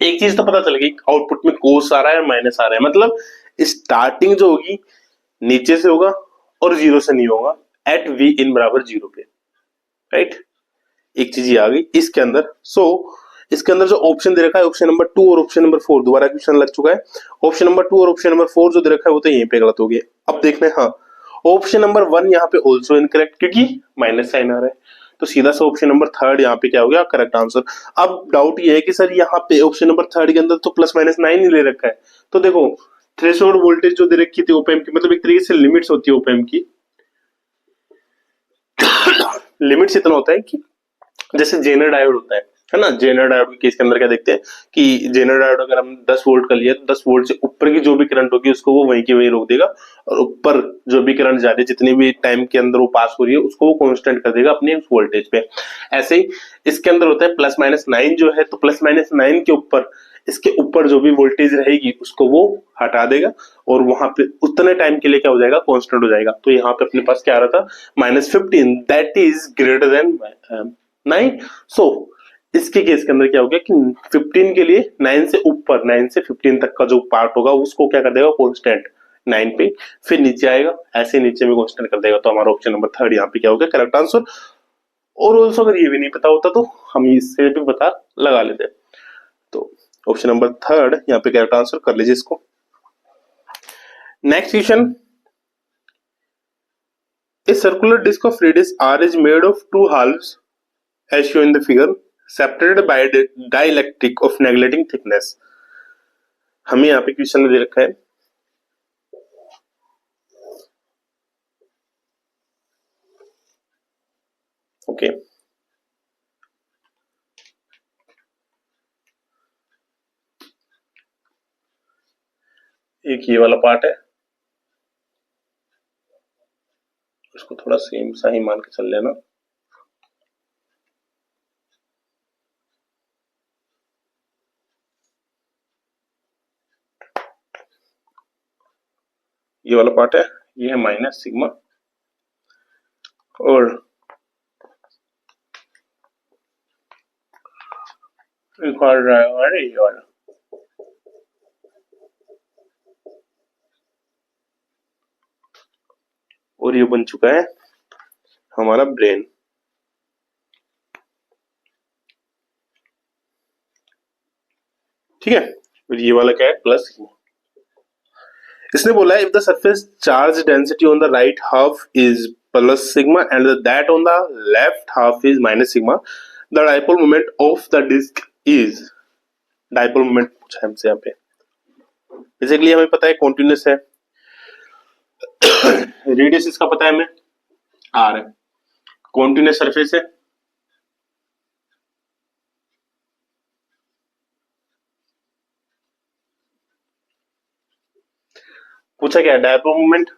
एक चीज तो पता चल गई, आउटपुट में कोस आ रहा है और माइनस आ रहा है, मतलब स्टार्टिंग जो होगी नीचे से होगा और जीरो से नहीं होगा, एट वी इन बराबर 0 पे, राइट। एक चीज ये आ गई इसके अंदर। सो इसके अंदर जो ऑप्शन दे रखा है ऑप्शन नंबर 2 और ऑप्शन नंबर 4, दोबारा क्वेश्चन लग चुका है। ऑप्शन नंबर 2 और ऑप्शन नंबर 4 जो दे रखा है वो तो यहीं पे गलत हो गया। अब देखना है, हाँ ऑप्शन नंबर 1 यहाँ पे ऑल्सो इनकरेक्ट क्योंकि माइनस साइन आ रहा है, तो सीधा सा ऑप्शन नंबर 3 यहाँ पे क्या हो गया करेक्ट आंसर। अब डाउट ये है कि सर यहाँ पे ऑप्शन नंबर 3 के अंदर तो प्लस माइनस 9 ही ले रखा है, तो देखो थ्रेशोल्ड वोल्टेज जो दे रखी थी ओपैम की, मतलब एक तरीके से लिमिट्स होती है ओपैम की। लिमिट्स इतना होता है कि जैसे जेनर डायोड होता है ना, जेनर डायोड के केस के अंदर क्या देखते हैं कि जेनर डायोड अगर हम 10 वोल्ट का लिया तो 10 वोल्ट से ऊपर की जो भी करंट होगी उसको वो वहीं की वहीं रोक देगा, और ऊपर जो भी करंट जा रही है जितनी भी टाइम के अंदर वो पास हो रही है उसको वो कांस्टेंट कर देगा अपने उस वोल्टेज पे। ऐसे ही इसके अंदर होता है प्लस माइनस 9 जो है, तो प्लस माइनस 9 के ऊपर इसके ऊपर जो भी वोल्टेज रहेगी उसको वो हटा देगा और वहां पे उतने टाइम के लिए क्या हो जाएगा कांस्टेंट हो जाएगा। तो यहाँ पे अपने पास क्या आ रहा था -15 दैट इज ग्रेटर देन 9। सो इसके केस के अंदर क्या हो गया कि 15 के लिए 9 से ऊपर 9 से 15 तक का जो पार्ट होगा उसको क्या कर देगा कांस्टेंट 9 पे, फिर नीचे आएगा ऐसे नीचे में कांस्टेंट कर देगा। तो हमारा ऑप्शन नंबर 3 यहाँ पे क्या हो गया करेक्ट आंसर। और ऑल्सो अगर ये भी नहीं पता होता तो हम इससे भी पता लगा लेते। तो ऑप्शन नंबर 3 यहाँ पे करेक्ट आंसर कर लीजिए इसको। Next question, a circular disc of radius r is made of two halves as shown in the figure separated by a dielectric of neglecting thickness। हमें यहाँ पे क्वेश्चन में दे रखा है ओके एक ये वाला पार्ट है, इसको थोड़ा सेम सा ही मान के चल लेना। ये वाला पार्ट है, ये है माइनस सिग्मा, और एक और अरे ये वाला, और ये बन चुका है हमारा ब्रेन। ठीक है, और ये वाला क्या है, प्लस सिग्मा। इसने बोला है if the surface charge density on the right half is plus sigma and that on the left half is minus sigma, the dipole moment of the disc is, dipole moment पूछा है हमसे यहाँ पे। Basically हमें पता है continuous है, radius इसका पता है हमें आर है, कॉन्टिन्यूस सरफेस है, पूछा क्या है, डाइपोल मोमेंट।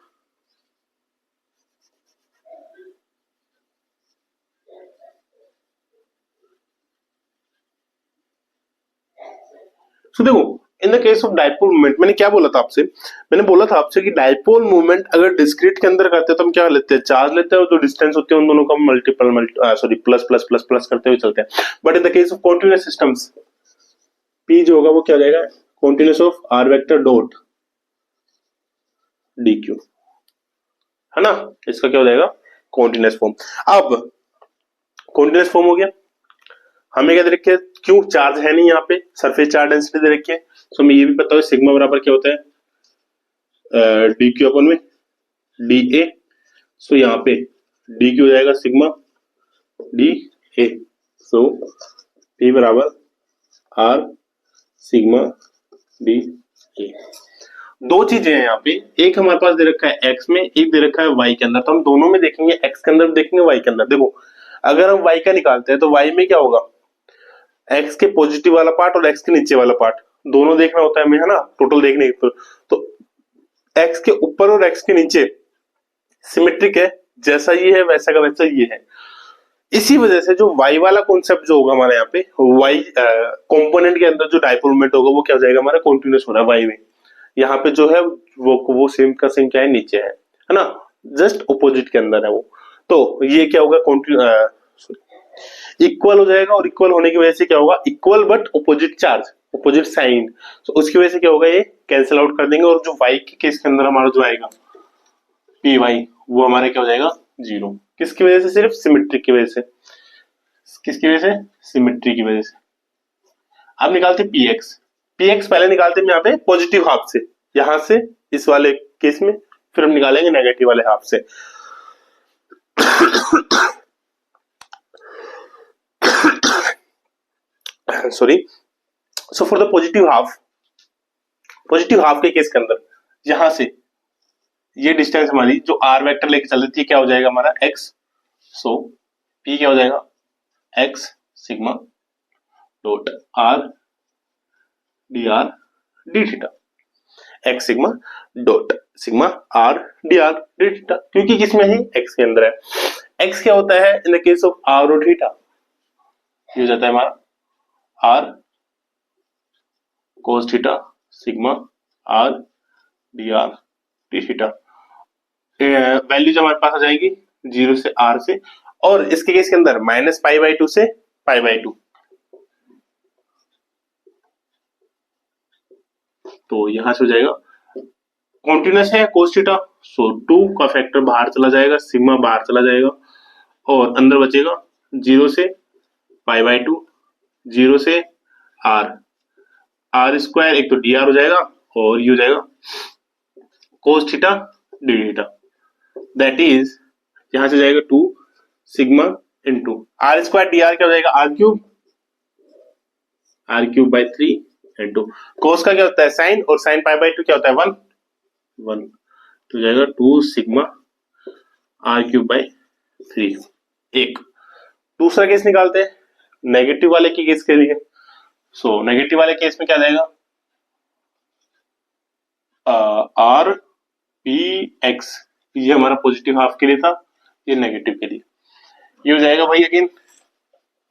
तो देखो इन the case of dipole moment, मैंने क्या बोला था आपसे, मैंने बोला था आपसे कि डाइपोल मोमेंट अगर डिस्क्रीट के अंदर करते हैं तो हम क्या लेते हैं, चार्ज लेते हैं, और जो डिस्टेंस होते हैं उन दोनों का multiple sorry plus plus plus plus करते हुए चलते हैं। But in the case of continuous systems, P जो होगा वो क्या हो जाएगा, continuous of R vector dot D Q, है ना, इसका क्या हो जाएगा, कॉन्टिन्यूस फॉर्म। अब कॉन्टिन्यूस फॉर्म हो गया, हमें क्या दे रखे है, क्यों चार्ज है नहीं यहाँ पे, सरफेस चार्ज डेंसिटी दे रखी है, तो हमें ये भी पता है सिग्मा बराबर क्या होता है, डी क्यू अपन में डी ए। सो यहाँ पे डी क्यू हो जाएगा sigma D A, so P बराबर आर सिग्मा डी ए। दो चीजें हैं यहाँ पे, एक हमारे पास दे रखा है एक्स में, एक दे रखा है वाई के अंदर, तो हम दोनों में देखेंगे, एक्स के अंदर देखेंगे, वाई के अंदर। देखो अगर हम वाई का निकालते हैं तो वाई में क्या होगा, एक्स के पॉजिटिव वाला पार्ट और एक्स के नीचे वाला पार्ट दोनों देखना होता है हमें, है ना, टोटल देखने के। तो एक्स के ऊपर और एक्स के नीचे सिमेट्रिक है, जैसा ये है वैसा का वैसा ये है। इसी वजह से जो वाई वाला कॉन्सेप्ट जो होगा हमारे यहाँ पे, वाई कंपोनेंट के अंदर जो डाइपोल मोमेंट होगा वो क्या हो जाएगा हमारा, कॉन्टिन्यूस हो रहा है वाई में। यहाँ पे जो है वो सेम का सेम क्या है, नीचे है ना, जस्ट ऑपोजिट के अंदर है वो। तो ये क्या होगा, इक्वल हो जाएगा, और इक्वल होने की वजह से क्या होगा, equal but opposite charge, opposite sign, तो उसकी वजह से क्या होगा, ये कैंसिल आउट कर देंगे, और जो वाई के केस के अंदर हमारा जो आएगा पी वाई, वो हमारे क्या हो जाएगा, जीरो। किसकी वजह से, सिर्फ सिमेट्रिक की वजह से। किसकी वजह से, सिमेट्री की वजह से। अब निकालते पी एक्स, पी एक्स पहले निकालते हैं यहाँ पे पॉजिटिव हाफ से, यहां से इस वाले केस में, फिर हम निकालेंगे नेगेटिव वाले हाफ से। Sorry, so for the positive half के केस के अंदर यहां से ये डिस्टेंस हमारी जो आर वेक्टर लेके चल रही थी, क्या हो जाएगा हमारा एक्स, सो पी क्या हो जाएगा, x sigma dot R D R D theta, x sigma dot sigma R D R D theta, क्योंकि किसमें है, एक्स के अंदर है। एक्स क्या होता है in the case of R और थीटा, ये हो जाता है हमारा R cos theta sigma R D R D theta. Value जो हमारे पास आ जाएगी 0 से आर से, और इसके केस के अंदर माइनस पाई बाई 2 से पाई बाई 2, तो यहां से हो जाएगा कॉन्टिन्यूस है कोस थीटा, सो 2 का फैक्टर बाहर चला जाएगा, सिग्मा बाहर चला जाएगा, और अंदर बचेगा 0 से पाई बाई 2, 0 से आर, आर स्क्वायर एक तो डी आर हो जाएगा, और ये हो जाएगा cos theta D theta, that is यहां से जाएगा 2 sigma into R square D R क्या हो जाएगा, R cube by 3 into cos का क्या होता है साइन, और साइन पाई बाई 2 क्या होता है 1, तो जाएगा 2 सिग्मा आर क्यूब बाई 3। एक दूसरा केस निकालते हैं नेगेटिव वाले के केस के लिए। सो नेगेटिव वाले केस में क्या जाएगा, आर पी एक्स, ये हमारा पॉजिटिव हाफ के लिए था, ये नेगेटिव के लिए, ये हो जाएगा भाई again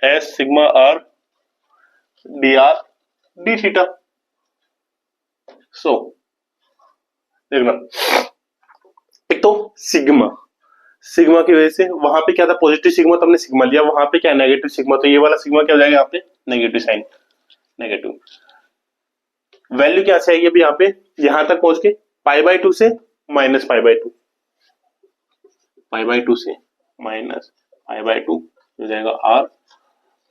s sigma R D R D theta. So देखना, एक तो सिग्मा, सिग्मा की वजह से वहां पे क्या था पॉजिटिव सिग्मा, तो हमने सिग्मा लिया, वहां पे क्या नेगेटिव सिग्मा, तो ये वाला सिग्मा क्या हो जाएगा यहाँ पे नेगेटिव साइन, नेगेटिव। वैल्यू क्या से आएगी अभी यहाँ पे, यहां तक पहुंच के π/2 से -π/2, π/2 से -π/2 हो जाएगा r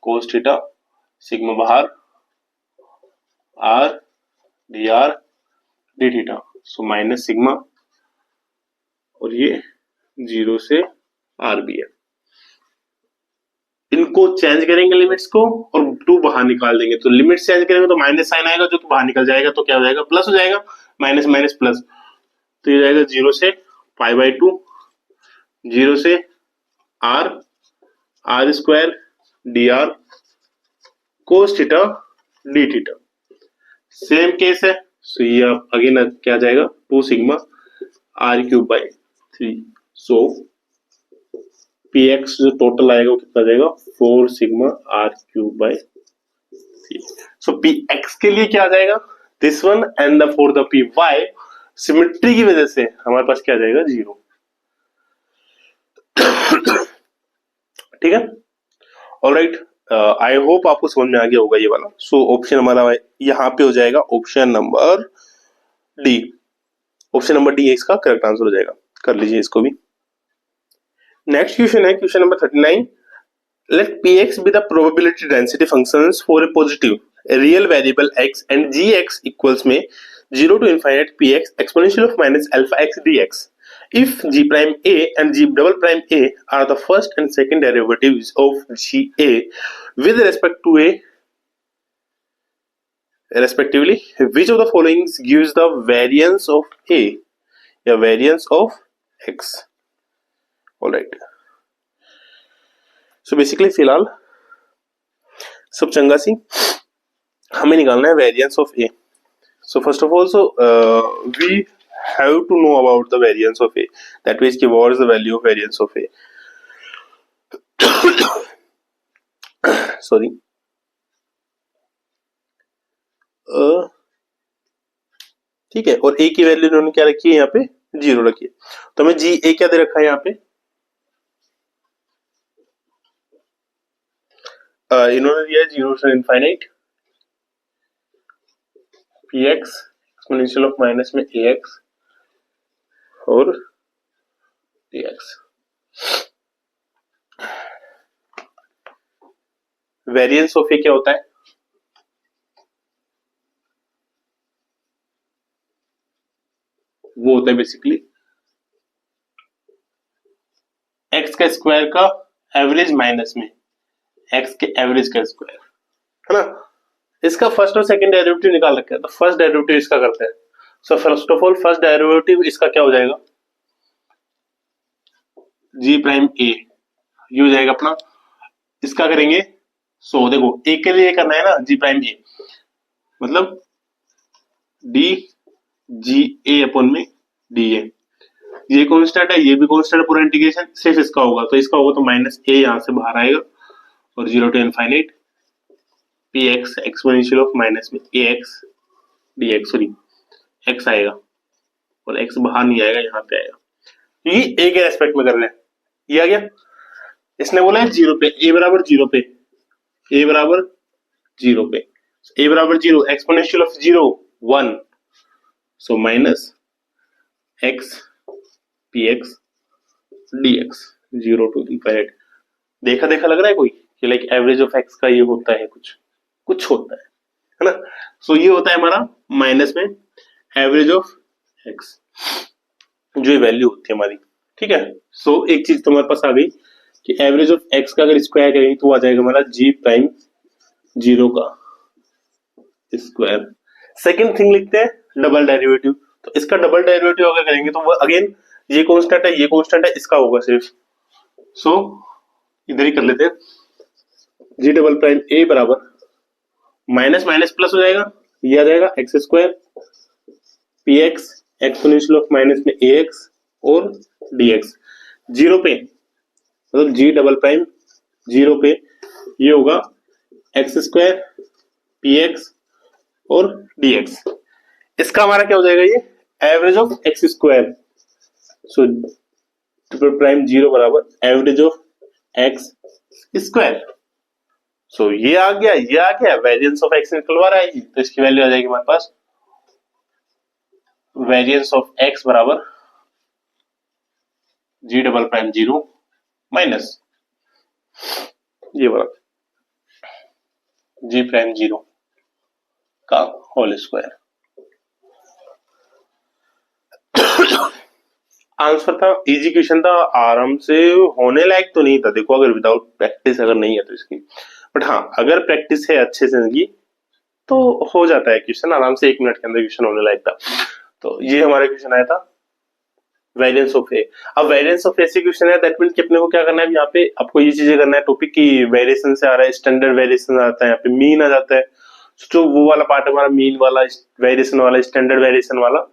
cos थीटा, सिग्मा बाहर r dr d theta, so minus sigma, और ये 0 से r भी है। इनको चेंज करेंगे लिमिट्स को और 2 बाहर निकाल देंगे, तो लिमिट्स चेंज करेंगे तो माइनस साइन आएगा जो कि बाहर निकल जाएगा, तो क्या हो जाएगा प्लस हो जाएगा, माइनस माइनस प्लस, तो ये जाएगा 0 से π/2, 0 से r square dr cos theta d theta. Same case है, सो ये अगेन क्या जाएगा 2 सिग्मा r³ 3, सो px जो टोटल आएगा वो कितना जाएगा 4 सिग्मा r³ 3। सो px के लिए क्या आ जाएगा this one, and for the py symmetry की वजह से हमारे पास क्या जाएगा 0। ठीक है, ऑलराइट, आई होप आपको समझ में आ गया होगा ये वाला। सो ऑप्शन हमारा यहाँ पे हो जाएगा option number D, option number D इसका करेक्ट आंसर हो जाएगा। कर लीजिए इसको भी। नेक्स्ट क्वेश्चन है question number 39, let px be the probability density functions for a positive a real variable x and gx equals में 0 to infinite px exponential of minus alpha x dx if g prime a and g double prime a are the first and second derivatives of ga with respect to a respectively, which of the following gives the variance of a या variance of x। Alright, so basically फिलहाल सब चंगा सी हमें निकालना है variance of a. So first of all we have to know about the variance of a, that means कि what is the value of variance of a. Sorry, ठीक है, और ए की वैल्यू इन्होंने क्या रखी है यहाँ पे 0 रखी है, तो हमें जी ए क्या दे रखा है यहाँ पे, इन्होंने दिया 0 से infinite px exponential of minus में ax और dx। वेरिएंस ऑफ ए क्या होता है, वो होता है बेसिकली x का स्क्वायर का एवरेज माइनस में x के एवरेज का स्क्वायर, है ना। इसका फर्स्ट और सेकंड डेरिवेटिव निकाल रखा है, तो फर्स्ट डेरिवेटिव इसका करते हैं। सो first of all first derivative इसका क्या हो जाएगा g प्राइम a, ये हो जाएगा अपना, इसका करेंगे। सो देखो a के लिए करना है ना g प्राइम a, मतलब d g a अपॉन में dA, ये कांस्टेंट है, ये भी कांस्टेंट है, पूरा इंटीग्रेशन सिर्फ इसका होगा, तो इसका होगा तो माइनस a यहां से बाहर आएगा और 0 to infinite px exponential of minus में ax dx, सॉरी x आएगा और x बाहर नहीं आएगा, यहाँ पे आएगा। ये a के रेस्पेक्ट में कर रहे हैं, ये आ गया। इसने बोला है 0 पे, a बराबर 0 पे, a बराबर 0 पे, a बराबर 0, exponential of 0 1, so minus x px dx 0 to infinite. देखा देखा लग रहा है कोई कि लाइक एवरेज ऑफ x का ये होता है, कुछ होता है ना। सो ये होता है हमारा माइनस में एवरेज ऑफ x, जो ये वैल्यू होती है हमारी, ठीक है। सो एक चीज तुम्हारे पास आ गई कि एवरेज ऑफ x का अगर स्क्वायर करेंगे तो आ जाएगा हमारा g प्राइम 0 का स्क्वायर। सेकंड थिंग लिखते हैं डबल डेरिवेटिव, तो इसका डबल डेरिवेटिव अगर करेंगे तो वो अगेन ये कांस्टेंट है, ये कांस्टेंट है, इसका होगा सिर्फ। सो इधर ही कर लेते हैं, जी डबल प्राइम ए बराबर माइनस माइनस प्लस हो जाएगा, ये आ जाएगा x square P x exponential of minus में ए एक्स और डी एक्स 0 पे, मतलब जी डबल प्राइम 0 पे ये होगा एक्स स्क्वायर पी एक्स और डी एक्स। इसका हमारा क्या हो जाएगा, ये average of x square so triple prime zero बराबर एवरेज ऑफ एक्स स्क्वायर। सो ये आ गया वेरिएंस ऑफ एक्स निकलवा रहा है ये, तो इसकी वैल्यू आ जाएगी हमारे पास वेरिएंस ऑफ एक्स बराबर जी डबल प्राइम जीरो माइनस ये वाला जी प्राइम जीरो का होल स्क्वायर। आंसर था, इजी क्वेश्चन था, आराम से होने लायक तो नहीं था। देखो अगर विदाउट प्रैक्टिस अगर नहीं है तो इसकी, बट हाँ अगर प्रैक्टिस है अच्छे से इनकी तो हो जाता है क्वेश्चन आराम से, 1 मिनट के अंदर क्वेश्चन होने लायक था। तो ये हमारा क्वेश्चन आया था वेरिएंस ऑफ ए। अब वेरिएंस ऑफ ए से क्वेश्चन है, दैट मीन कि अपने को क्या करना है यहाँ पे, आपको ये चीजें करना है टॉपिक की वेरिएशन से आ रहा है, स्टैंडर्ड वेरिएशन आता है, यहाँ पे मीन आ जाता है। जो वो वाला पार्ट हमारा मीन वाला, वेरिएशन वाला, स्टैंडर्ड वेरिएशन वाला,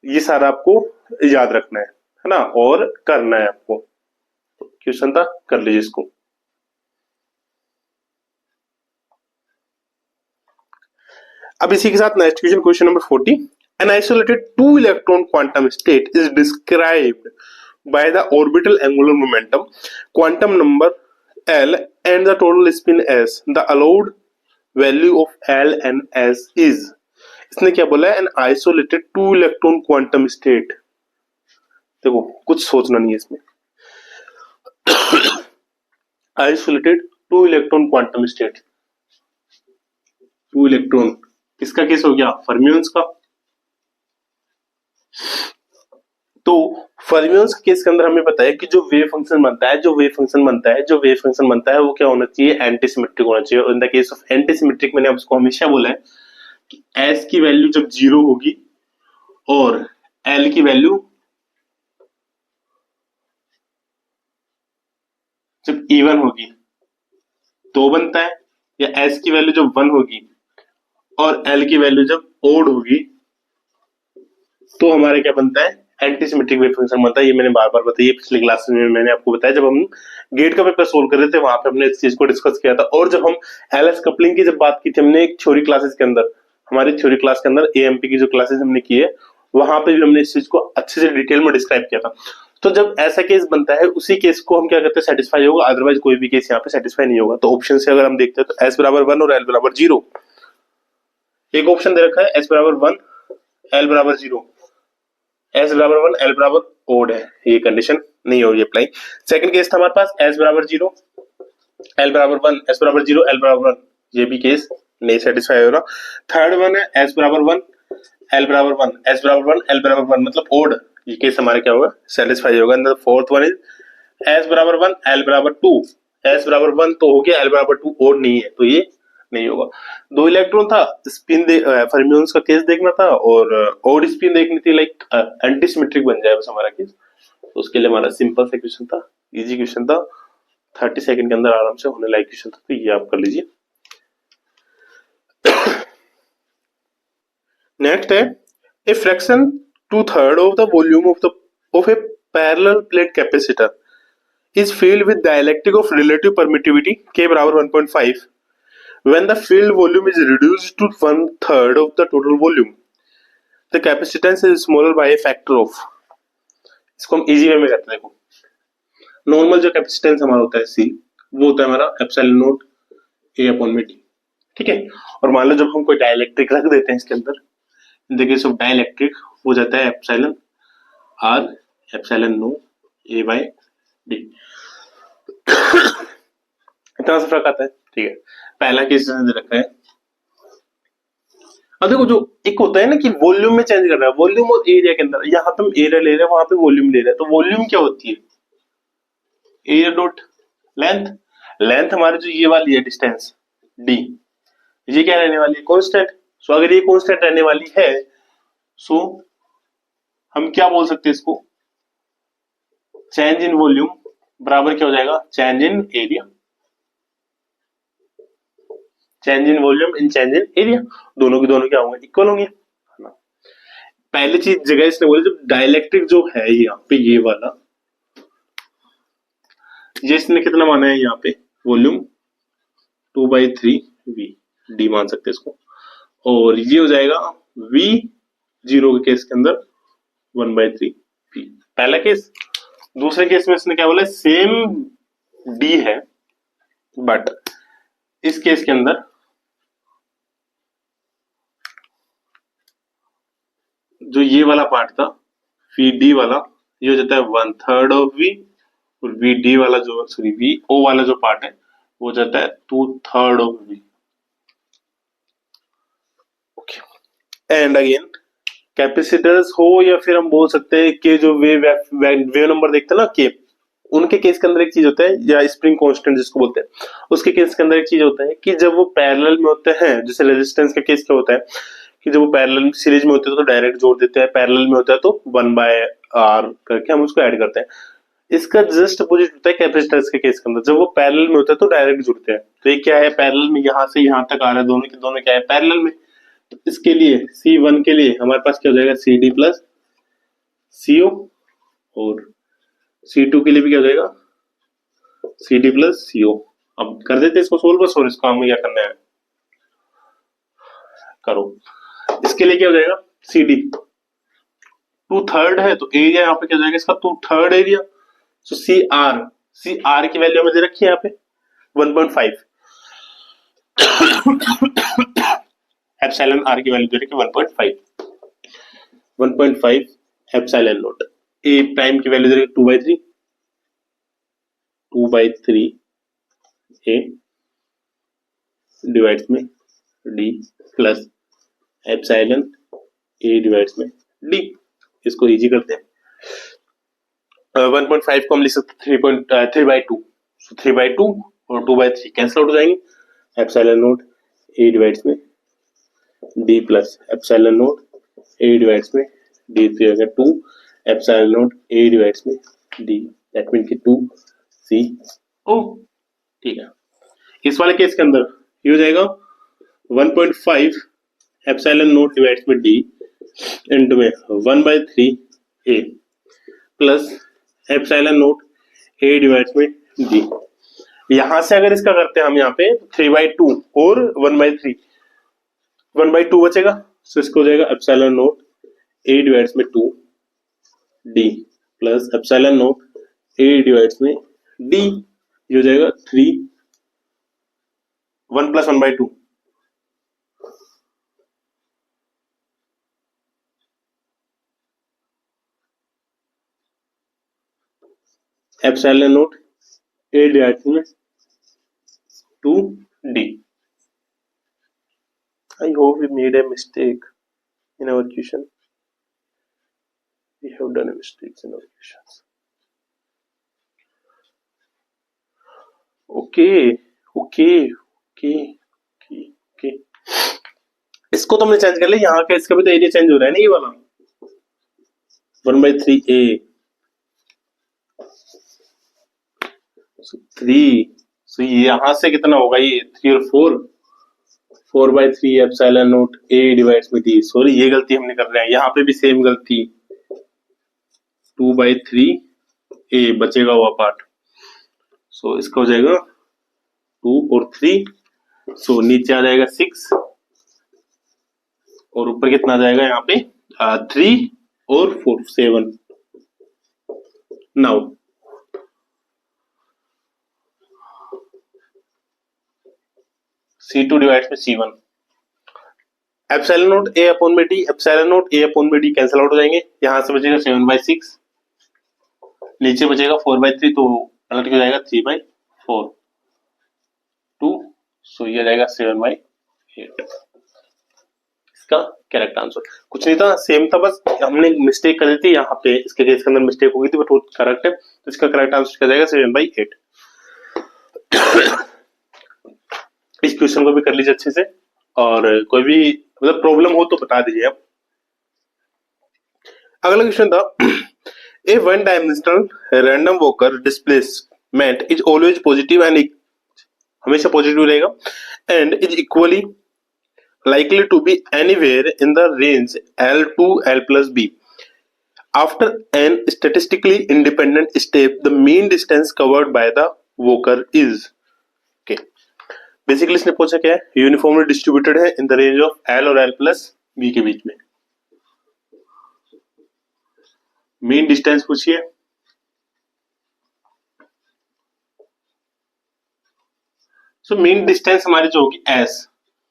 ये सारा आपको याद रखना है ना, और करना है आपको। क्वेश्चन था, कर लीजिए इसको। अब इसी के साथ next question, question number 40। An isolated 2-electron quantum state is described by the orbital angular momentum, quantum number L, and the total spin S. The allowed value of L and S is. इसने क्या बोला है? An isolated 2-electron quantum state. देखो कुछ सोचना नहीं है इसमें। Isolated 2-electron quantum state. 2 electron किसका केस हो गया? फर्मियंस का। तो फर्मियंस के केस के अंदर हमें पता है कि जो वेव फंक्शन बनता है वो क्या होना चाहिए? एंटीसिमेट्रिक होना चाहिए। इन द केस ऑफ एंटीसिमेट्रिक मैंने आपको हमेशा बोला है कि एस की वैल्यू जब 0 होगी और एल की वैल्यू जब इवन होगी तो बनता है, या एस की वैल्यू जब 1 होगी और एल की वैल्यू जब ओड होगी तो हमारे क्या बनता है? एंटीसिमेट्रिक वेव फंक्शन बनता है। ये मैंने बार बार बताया, पिछले क्लास में मैंने आपको बताया, जब हम गेट का पेपर सोल्व कर रहे थे वहां पे हमने इस चीज को डिस्कस किया था। और जब हम एलएस कपलिंग की जब बात की थी हमने एक थ्योरी क्लासेस के अंदर, हमारी थ्योरी क्लास के अंदर एएमपी की जो क्लासेस हमने की है वहां पे भी हमने इस चीज को अच्छे से डिटेल में डिस्क्राइब किया था। तो जब ऐसा केस बनता है उसी केस को हम क्या करते हैं? सेटिस्फाई होगा, अदरवाइज कोई भी केस यहाँ पे सेटिस्फाई नहीं होगा। तो ऑप्शन से अगर हम देखते हैं तो एस बराबर 1 और एल बराबर 0, एक ऑप्शन दे रखा है एस बराबर 1 एल बराबर 0, एस बराबर 1 एल बराबर ओड है, ये कंडीशन नहीं होगी अप्लाई। सेकंड केस था हमारे पास एस बराबर 0 एल बराबर 1, एस बराबर 0 एल बराबर 1, ये भी केस नहीं सेटिस्फाई हो रहा। थर्ड वन है एस बराबर 1 एल बराबर 1, एस बराबर 1 एल बराबर 1 मतलब ओड, ये केस हमारे क्या होगा? सेटिस्फाई होगा। And the fourth one is S बराबर 1 एल बराबर 2, एस बराबर 1 तो हो गया, एल बराबर 2 ओड नहीं है, तो ये नहीं होगा। 2 इलेक्ट्रॉन था, स्पिन फर्मियंस का केस देखना था और ओड स्पिन देखनी थी, लाइक एंटीसिमेट्रिक बन जाए बस हमारा केस। तो उसके लिए हमारा सिंपल सा क्वेश्चन था, इजी क्वेश्चन था, 30 सेकंड के अंदर आराम से होने लायक क्वेश्चन था, तो ये आप कर लीजिए। नेक्स्ट है a fraction 2/3 of the volume of A parallel plate capacitor is filled with dielectric of relative permittivity K बराबर 1.5 when the filled volume is reduced to 1/3 of the total volume the capacitance is smaller by a factor of। इसको हम easy way में कहते हैं। देखो normal जो capacitance हमारा होता है C, वो होता है हमारा एप्सिलॉन नॉट A अपॉन में D, ठीक है। और मान लो जब हम कोई डाइलेक्ट्रिक रख देते हैं इसके अंदर, in the case of dielectric हो जाता है epsilon R epsilon naught A by D, इतना सा फर्क आता है, ठीक है। पहला केस दे रखा है। अब देखो जो एक होता है ना कि वॉल्यूम में चेंज कर रहा है, वॉल्यूम और एरिया के अंदर, यहाँ पे हम एरिया ले रहे हैं वहां पे वॉल्यूम ले रहे हैं, तो वॉल्यूम क्या होती है? Area dot length. लेंथ हमारी जो ये वाली है डिस्टेंस d, ये क्या रहने वाली है? कांस्टेंट। सो अगर ये कांस्टेंट रहने वाली है सो हम क्या बोल सकते हैं इसको? चेंज इन वॉल्यूम बराबर क्या हो जाएगा? Change in area. Change in volume in change in area, दोनों की क्या होंगे? इक्वल होंगे। पहली चीज जगह इसने बोली, जब डाइलेक्ट्रिक जो है यहाँ पे ये वाला, ये इसने कितना माना है यहाँ पे? वॉल्यूम 2/3 V D मान सकते हैं इसको, और ये हो जाएगा V0 के केस के अंदर 1/3 V। पहला केस। दूसरे केस में इसने क्या बोला, सेम डी है बट इस केस के अंदर जो ये वाला पार्ट था वी डी वाला, ये हो जाता है 1/3 ऑफ वी, और वी डी वाला जो सॉरी वी ओ वाला जो पार्ट है वो हो जाता है 2/3 of V. Okay and again capacitors हो या फिर हम बोल सकते हैं कि जो वेव नंबर देखते हैं ना के, उनके केस के अंदर एक चीज होता है, या स्प्रिंग कांस्टेंट जिसको बोलते हैं, उसके केस के अंदर एक चीज होता है कि जब वो पैरेलल में होते हैं, जैसे रेजिस्टेंस का केस क्या होता है कि जब वो पैरेलल सीरीज में होते हैं तो डायरेक्ट जोड़ देते हैं, पैरेलल में होता है तो 1/r करके हम उसको ऐड करते हैं। इसका जस्ट अपोजिट होता है कैपेसिटर्स के केस के अंदर, जब वो पैरेलल में होता है तो डायरेक्ट जुड़ते हैं। तो ये क्या है, पैरेलल में यहां से यहां तक आ रहा है, दोनों के दोनों क्या है पैरेलल में। तो इसके लिए C1 के लिए हमारे पास क्या हो जाएगा CD प्लस CO, और C2 के लिए भी क्या हो जाएगा CD प्लस CO। अब कर देते इसको सोल्व बस, और इसको हमें क्या करना है करो। इसके लिए क्या हो जाएगा CD 2/3 है तो एरिया यहाँ पे क्या हो जाएगा इसका 2/3 एरिया। सो CR की वैल्यू हमें दे रखी है यहाँ पे 1.5, एप्सिलॉन R की वैल्यू दे रखी है 1.5 एप्सिलॉन नॉट। A प्राइम की वैल्यू दे रखी 2/3 A डिवाइड्स में D plus epsilon A divides में D। इसको इजी करते हैं। 1.5 को हम लिख सकते 3/2, सो 3/2 और 2/3 कैंसिल आउट हो जाएंगे। एप्सिलॉन नॉट A डिवाइड्स में D plus epsilon naught A divides में D, 3 हो गया 2 एप्सिलॉन नॉट A डिवाइड्स में D, दैट मीन कि 2CO। ठीक है, इस वाले केस के अंदर ये हो जाएगा 1.5 एप्सिलॉन नॉट डिवाइड्स में D इंटू में 1/3 A plus epsilon naught A divides में D। यहां से अगर इसका करते हैं हम यहाँ पे 3/2 और 1/3, 1/2 बचेगा, सो इसको हो जाएगा एप्सिलॉन नॉट A डिवाइड्स में 2D plus epsilon naught A divides में D, ये हो जाएगा 3, 1 plus 1/2 epsilon naught A divides में 2D। I hope we made a mistake in our question. We have done a mistake in our questions. Okay. इसको तो हमने change कर लिया, यहाँ का इसका भी तो एरिया चेंज हो रहा है ना, ये वाला 1/3 A 3, सो यहाँ से कितना होगा ये 3 और 4/3 एप्सिलॉन नॉट A डिवाइड्स में D। सॉरी ये गलती हमने कर रहे हैं, यहाँ पे भी सेम गलती 2/3 A बचेगा हुआ पार्ट, सो इसका हो जाएगा 2 और 3, सो नीचे आ जाएगा 6 और ऊपर कितना आ जाएगा यहाँ पे 3 और 4 7। नाउ C2 डिवाइड्स में C1, epsilon naught A upon में D, epsilon naught A upon में D कैंसिल आउट हो जाएंगे। यहां से बचेगा 7/6, नीचे बचेगा 4/3, तो पलट हो जाएगा 3/4 2, सो ये जाएगा 7/8। इसका करेक्ट आंसर कुछ नहीं था, सेम था, बस हमने मिस्टेक कर दी थी यहाँ पे, इसके केस के अंदर मिस्टेक हो गई थी बट वो करेक्ट है, तो इसका करेक्ट आंसर क्या जाएगा 7/8। इस क्वेश्चन को भी कर लीजिए अच्छे से, और कोई भी मतलब प्रॉब्लम हो तो बता दीजिए आप। अगला क्वेश्चन था a one dimensional random walker displacement is always positive and हमेशा पॉजिटिव रहेगा and is equally likely to be anywhere in the range L to L plus B. After an statistically independent step, the mean distance covered by the walker is. Okay. Basically इसने पूछा क्या है, uniformly distributed है in the range of L और L plus B के बीच में। Mean distance पूछिए। So mean distance हमारी जो होगी एस,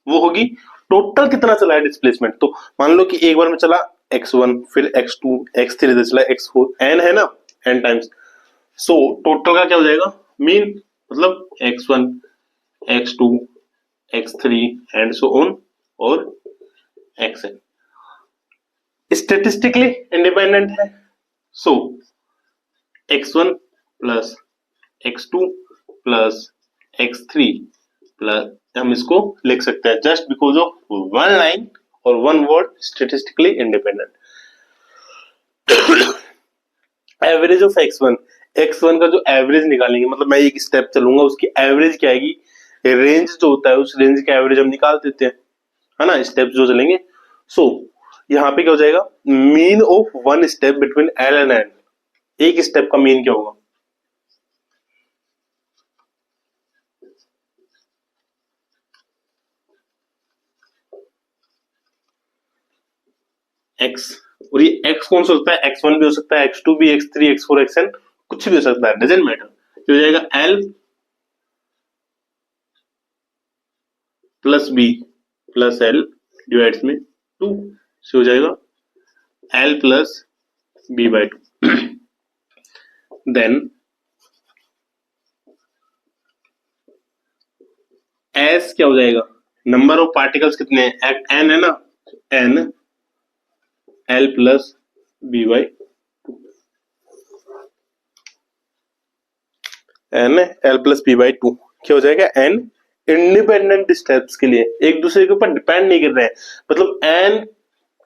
वो होगी टोटल कितना चला है डिस्प्लेसमेंट। तो मान लो कि एक बार में चला x1, फिर x2, x3, इधर चला x4, n है ना, n टाइम्स। सो टोटल का क्या हो जाएगा मीन, मतलब x1, x2, x3 and so on और xn स्टेटिस्टिकली इंडिपेंडेंट है। सो x1 plus x2 plus x3 plus, हम इसको लिख सकते हैं just because of one line और one word statistically independent. Average of x1, x1 का जो एवरेज निकालेंगे, मतलब मैं एक स्टेप चलूंगा उसकी एवरेज क्या आएगी, रेंज जो होता है उस रेंज का एवरेज हम निकाल देते हैं, है ना, स्टेप जो चलेंगे। सो यहाँ पे क्या हो जाएगा, mean of one step between L and N, एक स्टेप का मीन क्या होगा, x, और ये x कौन सा होता है, x1 भी हो सकता है, x2 भी, x3, x4, xn, कुछ भी हो सकता है, डजेंट मैटर। क्या हो जाएगा, l plus B plus L divides में 2 से हो जाएगा l plus B by 2। Then s क्या हो जाएगा, नंबर ऑफ पार्टिकल्स कितने हैं, n है ना, n l plus B by n l plus B by 2 क्या हो जाएगा, n इंडिपेंडेंट स्टेप्स के लिए एक दूसरे के ऊपर डिपेंड नहीं कर रहे हैं, मतलब n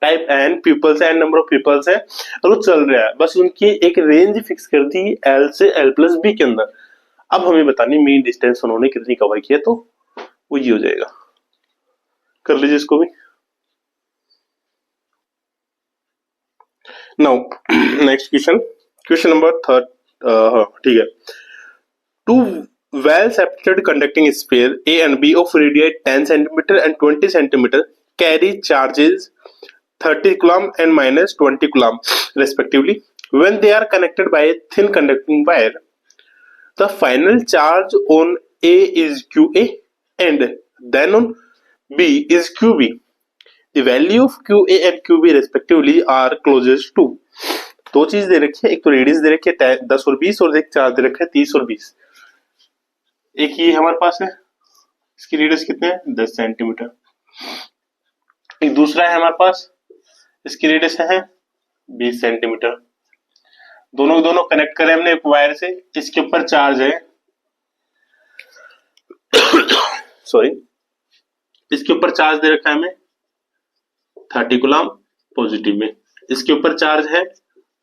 टाइप n पीपल्स है, n नंबर ऑफ पीपल्स है और वो चल रहा है, बस उनकी एक रेंज फिक्स कर दी l से l प्लस बी के अंदर। अब हमें बतानी मीन डिस्टेंस उन्होंने कितनी कवर किया, तो वो ये हो जाएगा, कर लीजिए इसको भी। Now next question, question number third, ठीक है। Two well separated conducting sphere A and B of radii 10 cm and 20 cm carry charges 30 coulomb and minus 20 coulomb respectively. When they are connected by a thin conducting wire, the final charge on A is QA and then on B is QB. The value of QA and QB respectively are closest to, दो चीज दे रखी है, एक तो radius दे रखी है 10 और 20 और एक चार्ज दे रखा है 30 और 20। एक ये हमारे पास है, इसकी रेडियस कितने हैं 10 सेंटीमीटर। एक दूसरा है हमारे पास, इसकी रेडियस है 20 सेंटीमीटर। दोनों दोनों कनेक्ट करे हमने एक वायर से, इसके ऊपर चार्ज है सॉरी, इसके ऊपर चार्ज दे रखा है हमें 30 कूलम पॉजिटिव में, इसके ऊपर चार्ज है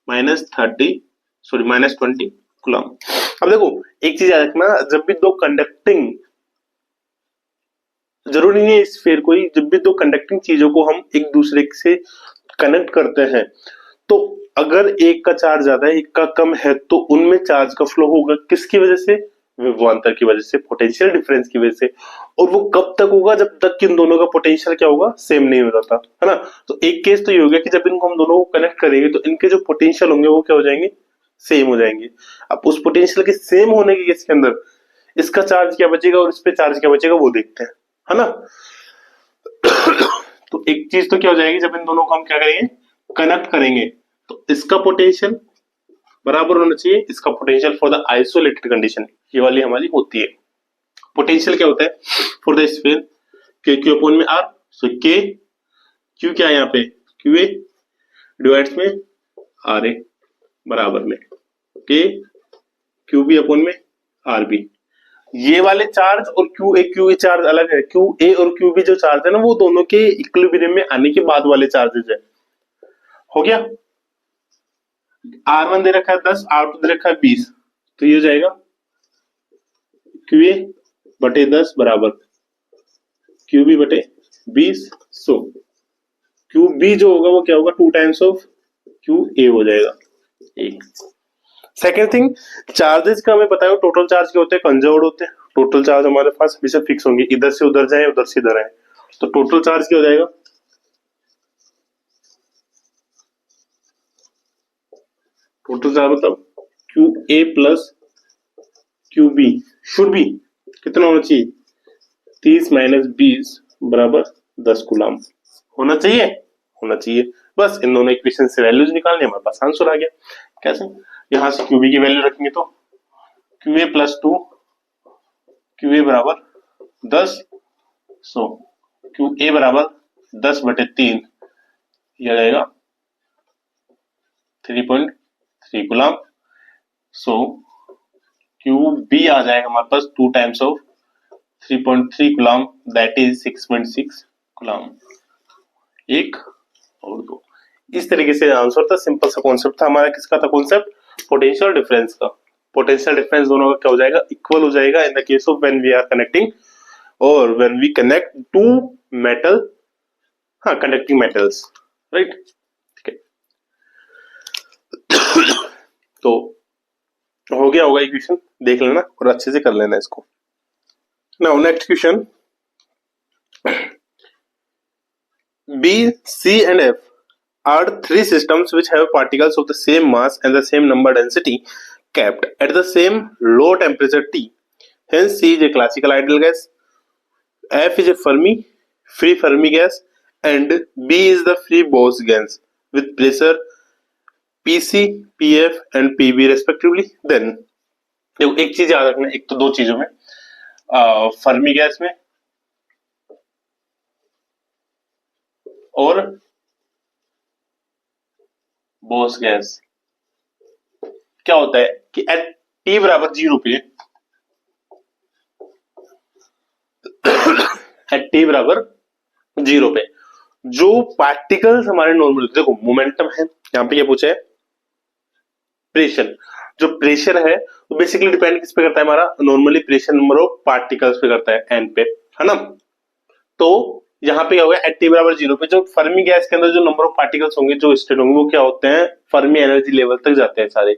माइनस 20 कूलम। अब देखो एक चीज याद रखना, जब भी दो कंडक्टिंग, जरूरी नहीं है इस स्फीयर को ही, जब भी दो कंडक्टिंग चीजों को हम एक दूसरे से कनेक्ट करते हैं, तो अगर एक का चार्ज ज्यादा है एक का कम है, तो उनमें चार्ज का फ्लो होगा किसकी वजह से, विभवांतर की वजह से, पोटेंशियल डिफरेंस की वजह से। और वो कब तक होगा, जब तक कि इन दोनों का पोटेंशियल क्या होगा, सेम नहीं हो जाता, है ना। तो एक केस तो ये हो गया कि जब इनको हम दोनों को कनेक्ट करेंगे तो इनके जो पोटेंशियल होंगे वो क्या हो जाएंगे, सेम हो जाएंगे। अब उस पोटेंशियल के सेम होने के केस के अंदर इसका चार्ज क्या बचेगा और इस पे चार्ज क्या बचेगा वो देखते हैं, है ना। तो एक चीज तो क्या हो जाएगी, जब इन दोनों को हम क्या करेंगे, कनेक्ट करेंगे, तो इसका पोटेंशियल बराबर होना चाहिए इसका potential for the isolated condition, ये वाली हमारी होती है। पोटेंशियल क्या होता है फॉर द स्फीयर, के क्यू अपॉन में आर, सो के क्यू क्या है यहाँ पे, क्यू ए डिवाइड्स में आर ए बराबर में के क्यू बी अपॉन में आर बी। ये वाले चार्ज और क्यू ए चार्ज अलग है, क्यू ए और क्यू बी जो चार्ज है ना वो दोनों के इक्विलिब्रियम में आने के बाद वाले चार्जेस है। हो गया, R1 दे रखा है 10, R2 दे रखा है 20, तो ये हो जाएगा QA बटे 10 बराबर QB बटे 20। सो QB जो होगा वो क्या होगा, 2 टाइम्स ऑफ QA हो जाएगा। एक सेकेंड थिंग, चार्जेस का हमें पता है टोटल चार्ज क्या होते हैं, कंजर्व्ड होते हैं। टोटल चार्ज हमारे पास हमेशा फिक्स होंगे, इधर से उधर जाए उधर से इधर आए, तो टोटल चार्ज क्या हो जाएगा, टोटल चार्ज मतलब Q A plus Q B should be कितना होना चाहिए, 30 माइनस 20 बराबर 10 कूलम होना चाहिए, होना चाहिए। बस इन दोनों इक्वेशन से वैल्यूज निकालने, हमारे पास आंसर आ गया। कैसे, यहां से क्यूबी की वैल्यू रखेंगे तो Q A plus 2 Q A बराबर 10, सो क्यू ए बराबर 10/3 यह जाएगा 3.3 कूलम। सो क्यू बी आ जाएगा हमारे पास 2 times of 3.3 coulomb, that is 6.6 coulomb. एक और दो, इस तरीके से आंसर था। सिंपल सा कॉन्सेप्ट था हमारा, किसका था कॉन्सेप्ट, पोटेंशियल डिफरेंस का। पोटेंशियल डिफरेंस दोनों का क्या हो जाएगा, इक्वल हो जाएगा in the case of when we are connecting और when we connect to metal, हाँ कंडक्टिंग मेटल्स, राइट। ठीक है, तो हो गया होगा इक्वेशन, देख लेना और अच्छे से कर लेना इसको। Now next question, B, C and F are three systems which have particles of the same mass and the same number density kept at the same low temperature T. Hence, C is a classical ideal gas, F is a free Fermi gas, and B is the free Bose gas with pressure PC, PF and PB respectively. Then देखो एक चीज याद रखना, एक तो दो चीजों में, फर्मी गैस में और बोस गैस क्या होता है कि एट टी बराबर 0 पे, एट टी बराबर 0 पे जो पार्टिकल्स हमारे नॉर्मल, देखो मोमेंटम है, यहाँ पे क्या पूछा है, प्रेशर। जो प्रेशर है वो बेसिकली डिपेंड किस पे करता है, हमारा normally pressure number of particles पे करता है, एन पे, है ना। तो यहाँ पे क्या होगा, एट टी बराबर 0 पे जो फर्मी गैस के अंदर जो नंबर ऑफ पार्टिकल्स होंगे, जो स्टेट होंगे, वो क्या होते हैं, फर्मी एनर्जी लेवल तक जाते हैं सारे।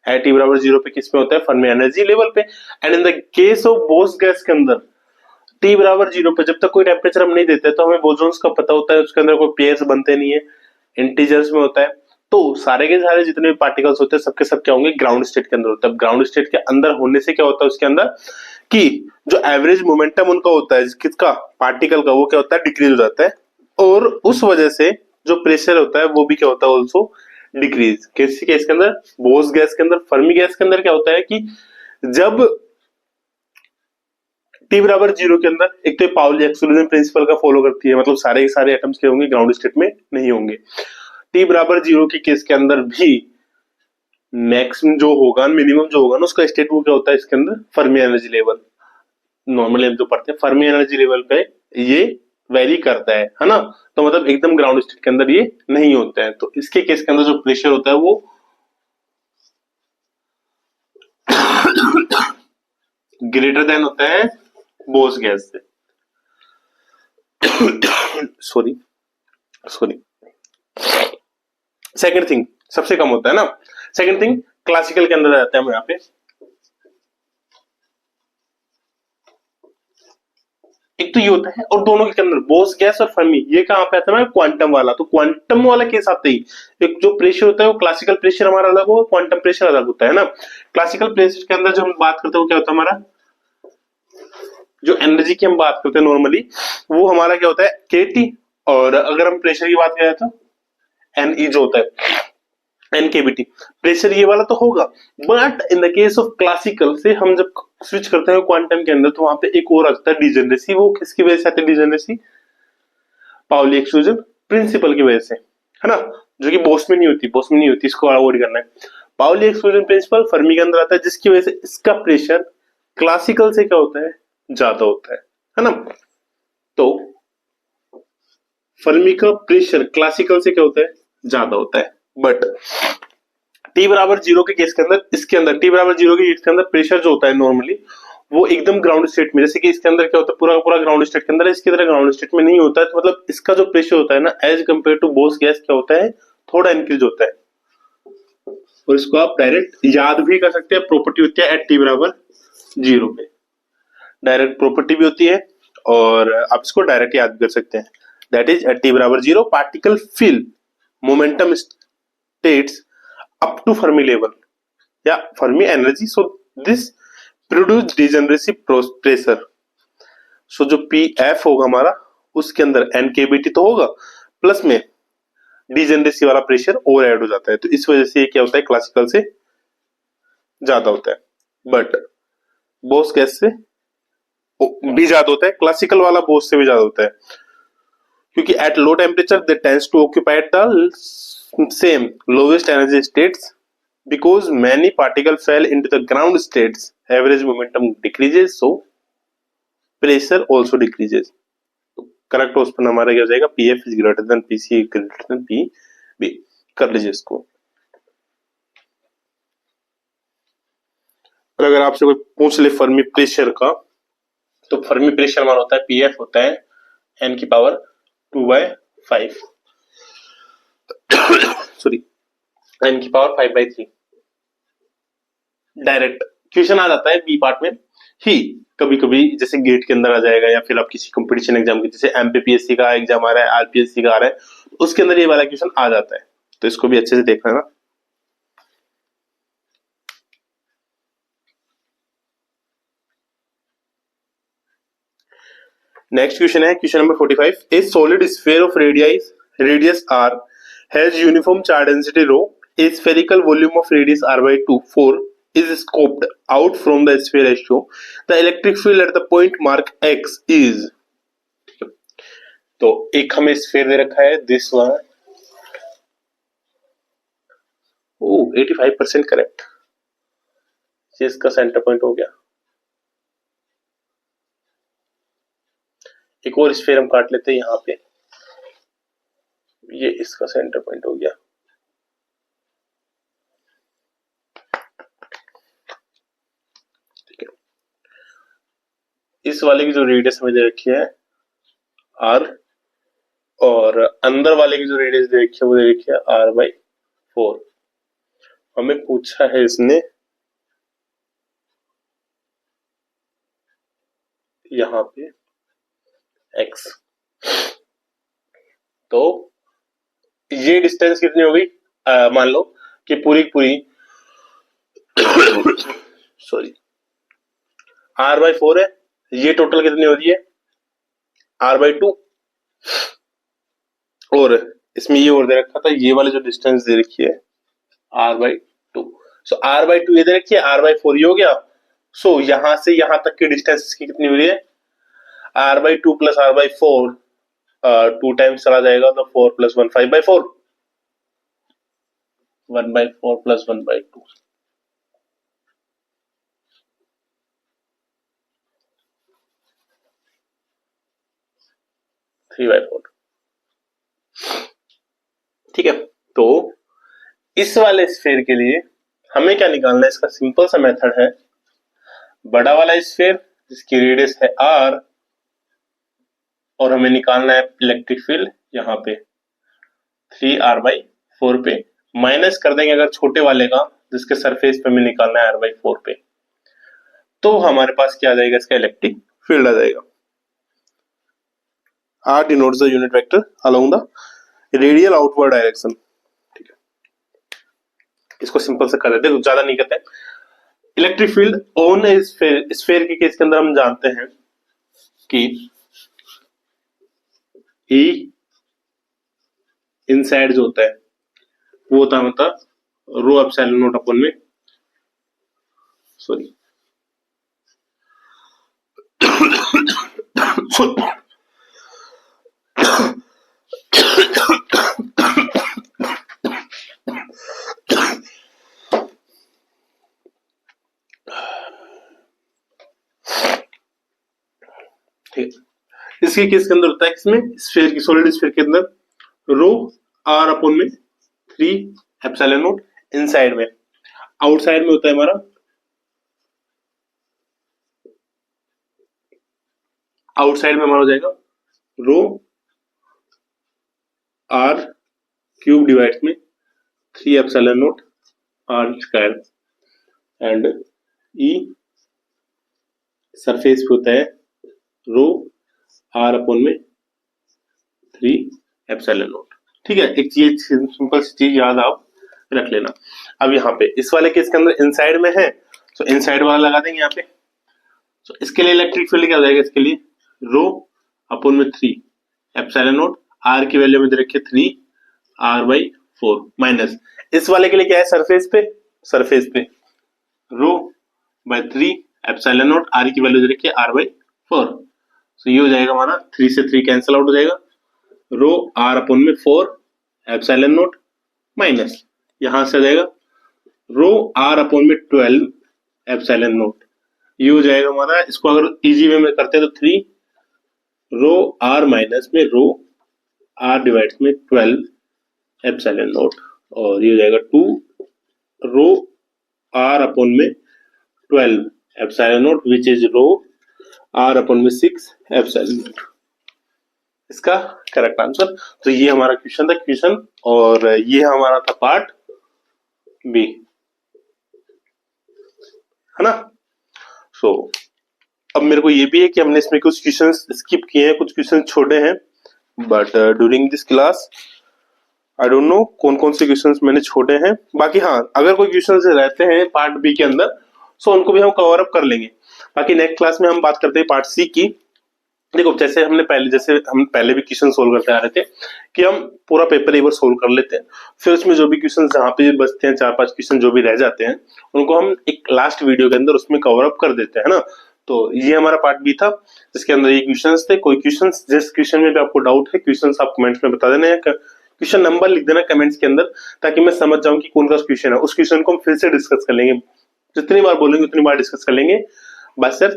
एट टी बराबर 0 पे किस में होता है, फर्मी एनर्जी लेवल पे। And in the case of Bose gas के अंदर टी बराबर 0 पे जब तक कोई टेम्परेचर हम नहीं देते तो हमें बोसॉन्स का पता होता है, उसके अंदर कोई पेयर्स बनते नहीं है, इंटीजर्स में होता है। तो सारे के सारे जितने भी पार्टिकल्स होते हैं सबके सब क्या होंगे, ग्राउंड स्टेट के अंदर होता है। ग्राउंड स्टेट के अंदर होने से क्या होता है उसके अंदर कि जो एवरेज मोमेंटम उनका होता है, किसका, पार्टिकल का, वो क्या होता है, डिक्रीज हो जाता है। और उस वजह से जो प्रेशर होता है वो भी क्या होता है, ऑल्सो डिक्रीज। किसी केस के अंदर, बोस गैस के अंदर, फर्मी गैस के अंदर क्या होता है कि जब टी बराबर 0 के अंदर, एक तो पाउली एक्सक्लूजन प्रिंसिपल का फॉलो करती है, मतलब सारे के सारे एटम्स के होंगे ग्राउंड स्टेट में नहीं होंगे। टी बराबर 0 के केस के अंदर भी मैक्सिमम जो होगा, मिनिमम जो होगा ना, उसका स्टेट वो क्या होता है इसके अंदर, फर्मी एनर्जी लेवल। नॉर्मली हम जो पढ़ते हैं फर्मी एनर्जी लेवल पे ये वेरी करता है ना। तो मतलब एकदम ग्राउंड स्टेट के अंदर ये नहीं होता है। तो इसके केस के अंदर जो प्रेशर होता है वो ग्रेटर देन होता है बोस गैस से। सॉरी सेकंड थिंग सबसे कम होता है ना। सेकंड थिंग क्लासिकल के अंदर जाते हैं हम यहाँ पे, एक तो ये होता है, और दोनों के अंदर बोस गैस और फर्मी, ये कहां पे आता है, क्वांटम वाला। तो क्वांटम वाला केस आते ही एक जो प्रेशर होता है वो क्लासिकल प्रेशर हमारा अलग हो, क्वांटम प्रेशर अलग होता है ना। क्लासिकल प्रेशर के अंदर जो हम बात करते हैं वो क्या होता है, हमारा जो एनर्जी की हम बात करते हैं नॉर्मली वो हमारा क्या होता है, केटी। और अगर हम प्रेशर की बात करें तो एन ई जो होता है, एनकेबीटी। प्रेशर ये वाला तो होगा, but in the case of classical से हम जब स्विच करते हैं क्वांटम के अंदर तो वहां पे एक और आता है डिजेनरेसी। वो किसकी वजह से आती है डिजेनरेसी, पाउली एक्सक्लूजन प्रिंसिपल की वजह से, है ना, जो कि बोस में नहीं होती, बोस में नहीं होती, इसको अवॉइड करना है। पाउली एक्सक्लूजन प्रिंसिपल फर्मी के अंदर आता है, जिसकी वजह से इसका प्रेशर क्लासिकल से क्या होता है, ज्यादा होता है ना। तो फर्मी का प्रेशर क्लासिकल से क्या होता है, ज्यादा होता है। बट टी बराबर 0 के केस के अंदर, इसके अंदर टी बराबर 0 के केस के अंदर प्रेशर जो होता है नॉर्मली वो एकदम ग्राउंड स्टेट में, जैसे कि इसके अंदर क्या होता है, पूरा पूरा ग्राउंड स्टेट के अंदर, इसकी तरह ग्राउंड स्टेट में नहीं होता है। तो मतलब इसका जो प्रेशर होता है ना, as compared to Bose gas क्या होता है, थोड़ा इंक्रीज होता है। और इसको आप डायरेक्ट याद भी कर सकते हैं, प्रॉपर्टी होती है एट टी बराबर 0 पे, डायरेक्ट प्रॉपर्टी भी होती है और आप इसको डायरेक्ट याद भी कर सकते हैं। दैट इज एट टी बराबर 0 particle feel momentum states up to Fermi level या Fermi energy. So this produce degeneracy pressure. सो जो PF होगा हमारा उसके अंदर NKBT तो होगा प्लस में डिजेनरेसी वाला प्रेशर ओवर ऐड हो जाता है, तो इस वजह से ये क्या होता है क्लासिकल से ज्यादा होता है, बट बोस गैस से भी ज्यादा होता है, क्लासिकल वाला बोस से भी ज्यादा होता है, क्योंकि at low temperature they tends to occupy the same lowest energy states because many particle fell into the ground states average momentum decreases so pressure also decreases. Correct option हमारा क्या हो जाएगा PF is greater than PC greater than PB. कर लीजिए इसको। और अगर आपसे कोई पूछ ले फर्मी प्रेशर का, तो फर्मी प्रेशर मान होता है पीएफ होता है एन की पावर 2/5 सॉरी एन की पावर 5/3। डायरेक्ट क्वेश्चन आ जाता है बी पार्ट में ही, कभी कभी जैसे गेट के अंदर आ जाएगा या फिर आप किसी कंपटीशन एग्जाम के जैसे एमपीपीएससी का एग्जाम आ रहा है, आरपीएससी का आ रहा है, उसके अंदर ये वाला क्वेश्चन आ जाता है, तो इसको भी अच्छे से देखना है ना। नेक्स्ट क्वेश्चन है question number 45। A solid sphere of radius r has uniform charge density rho, a spherical volume of radius r/4 is scoped out from the sphere as shown. The electric field at the point mark x is, तो एक हमें sphere दे रखा है this one, 85% correct, इसका centre point हो गया। एक और स्फीयर हम काट लेते हैं यहाँ पे, ये इसका सेंटर पॉइंट हो गया। ठीक है, इस वाले की जो रेडियस हमें दे रखी है r, और अंदर वाले की जो रेडियस दे रखी है वो दे रखी है r/4। हमें पूछा है इसने यहाँ पे x, तो ये डिस्टेंस कितनी हो गई, मान लो कि पूरी सॉरी r/4 है, ये टोटल कितनी हो रही है r/2, और इसमें ये और दे रखा था ये वाली जो डिस्टेंस दे रखी है r/2, सो r/2 ये दे रखी है, r/4 ये हो गया। सो यहां से यहां तक की डिस्टेंस इसकी कितनी हो रही है r/2 प्लस r/4, 2 टाइम्स चला जाएगा तो 4 प्लस 1 5/4, 1/4 प्लस 1/2, 3/4। ठीक है, तो इस वाले स्फीयर के लिए हमें क्या निकालना है, इसका सिंपल सा मेथड है, बड़ा वाला स्फीयर जिसकी रेडियस है r, और हमें निकालना है इलेक्ट्रिक फील्ड यहाँ पे 3r/4 पे, माइनस कर देंगे अगर छोटे वाले का जिसके सरफेस पे हमें निकालना है r/4 पे, तो हमारे पास क्या आ जाएगा, इसका इलेक्ट्रिक फील्ड आ जाएगा। r denotes the unit vector along the radial outward direction। ठीक है, इसको सिंपल से कर देते हैं, ज्यादा नहीं करते। Electric field on A sphere के केस के अंदर हम जानते हैं कि E इनसाइड जो होता है वो होता है मतलब रो एप्सिलॉन नॉट अपॉन में, सॉरी इसके केस के अंदर होता है किसमें, स्फीयर की, सॉलिड स्फीयर के अंदर रो r अपॉन में 3 एप्सिलॉन नॉट इनसाइड में, आउटसाइड में होता है हमारा आउटसाइड में हमारा हो जाएगा रो r क्यूब डिवाइड में 3 epsilon not r square, and E surface पे होता है रो r अपॉन में 3 एप्सिलॉन नॉट। ठीक है, एक चीज सिंपल सी चीज याद आप रख लेना, अब यहाँ पे इस वाले केस के अंदर इनसाइड में है, तो इनसाइड वाला लगा देंगे यहाँ पे। तो इसके लिए इलेक्ट्रिक फील्ड क्या हो जाएगा, इसके लिए रो अपॉन में 3 एप्सिलॉन नॉट, आर की वैल्यू में दे रखी है 3 आर बाई 4 माइनस इस वाले के लिए क्या है, सरफेस पे रो बाय 3 एप्सिलॉन नॉट, आर की वैल्यू दे रखी है आर बाई 4। तो ये हो जाएगा हमारा 3 से 3 कैंसिल आउट हो जाएगा, रो आर अपॉन में 4 एप्सिलॉन नॉट माइनस यहां से आ जाएगा रो आर अपॉन में 12 एप्सिलॉन नॉट। ये हो जाएगा हमारा, इसको अगर इजी वे में करते हैं तो 3 रो आर माइनस में रो आर डिवाइड में 12 एप्सिलॉन नॉट, और ये हो जाएगा 2 रो आर अपॉन में 12 epsilon naught which is rho R upon में 6 एप्सिलॉन नॉट, इसका करेक्ट आंसर। तो ये हमारा क्वेश्चन था, और ये हमारा था पार्ट बी, है ना। सो अब मेरे को ये भी है कि हमने इसमें कुछ क्वेश्चंस स्किप किए हैं, कुछ क्वेश्चन छोड़े हैं, but during this class I don't know कौन कौन से क्वेश्चंस मैंने छोड़े हैं। बाकी हाँ, अगर कोई क्वेश्चंस रहते हैं पार्ट बी के अंदर सो उनको भी हम कवर अप कर लेंगे। बाकी नेक्स्ट क्लास में हम बात करते हैं पार्ट सी की। देखो जैसे हम पहले भी क्वेश्चन सोल्व करते आ रहे थे कि हम पूरा पेपर एक बार सोल्व कर लेते हैं, फिर उसमें जो भी क्वेश्चन जहाँ पे बचते हैं 4-5 क्वेश्चन जो भी रह जाते हैं उनको हम एक लास्ट वीडियो के अंदर उसमें कवर अप कर देते हैं ना। तो ये हमारा पार्ट बी था जिसके अंदर ये क्वेश्चंस थे। कोई क्वेश्चन जिस क्वेश्चन में भी आपको डाउट है, क्वेश्चन आप कमेंट्स में बता देना, या क्वेश्चन नंबर लिख देना कमेंट्स के अंदर, ताकि मैं समझ जाऊं कि कौन सा क्वेश्चन है। उस क्वेश्चन को हम फिर से डिस्कस कर लेंगे, जितनी बार बोलेंगे उतनी बार डिस्कस कर लेंगे, बस सिर्फ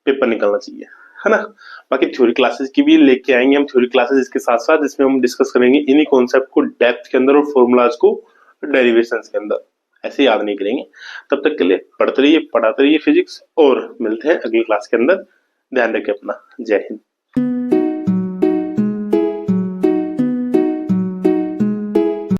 पेपर निकलना चाहिए, है ना। बाकी थ्योरी क्लासेस की भी लेके आएंगे हम, थ्योरी क्लासेस इसके साथ साथ, जिसमें हम डिस्कस करेंगे इन्हीं कॉन्सेप्ट को डेप्थ के अंदर और फॉर्मूलाज को डेरिवेशंस के अंदर, ऐसे याद नहीं करेंगे। तब तक के लिए पढ़ते रहिए, पढ़ाते रहिए फिजिक्स, और मिलते हैं अगली क्लास के अंदर। ध्यान रखें अपना। जय हिंद।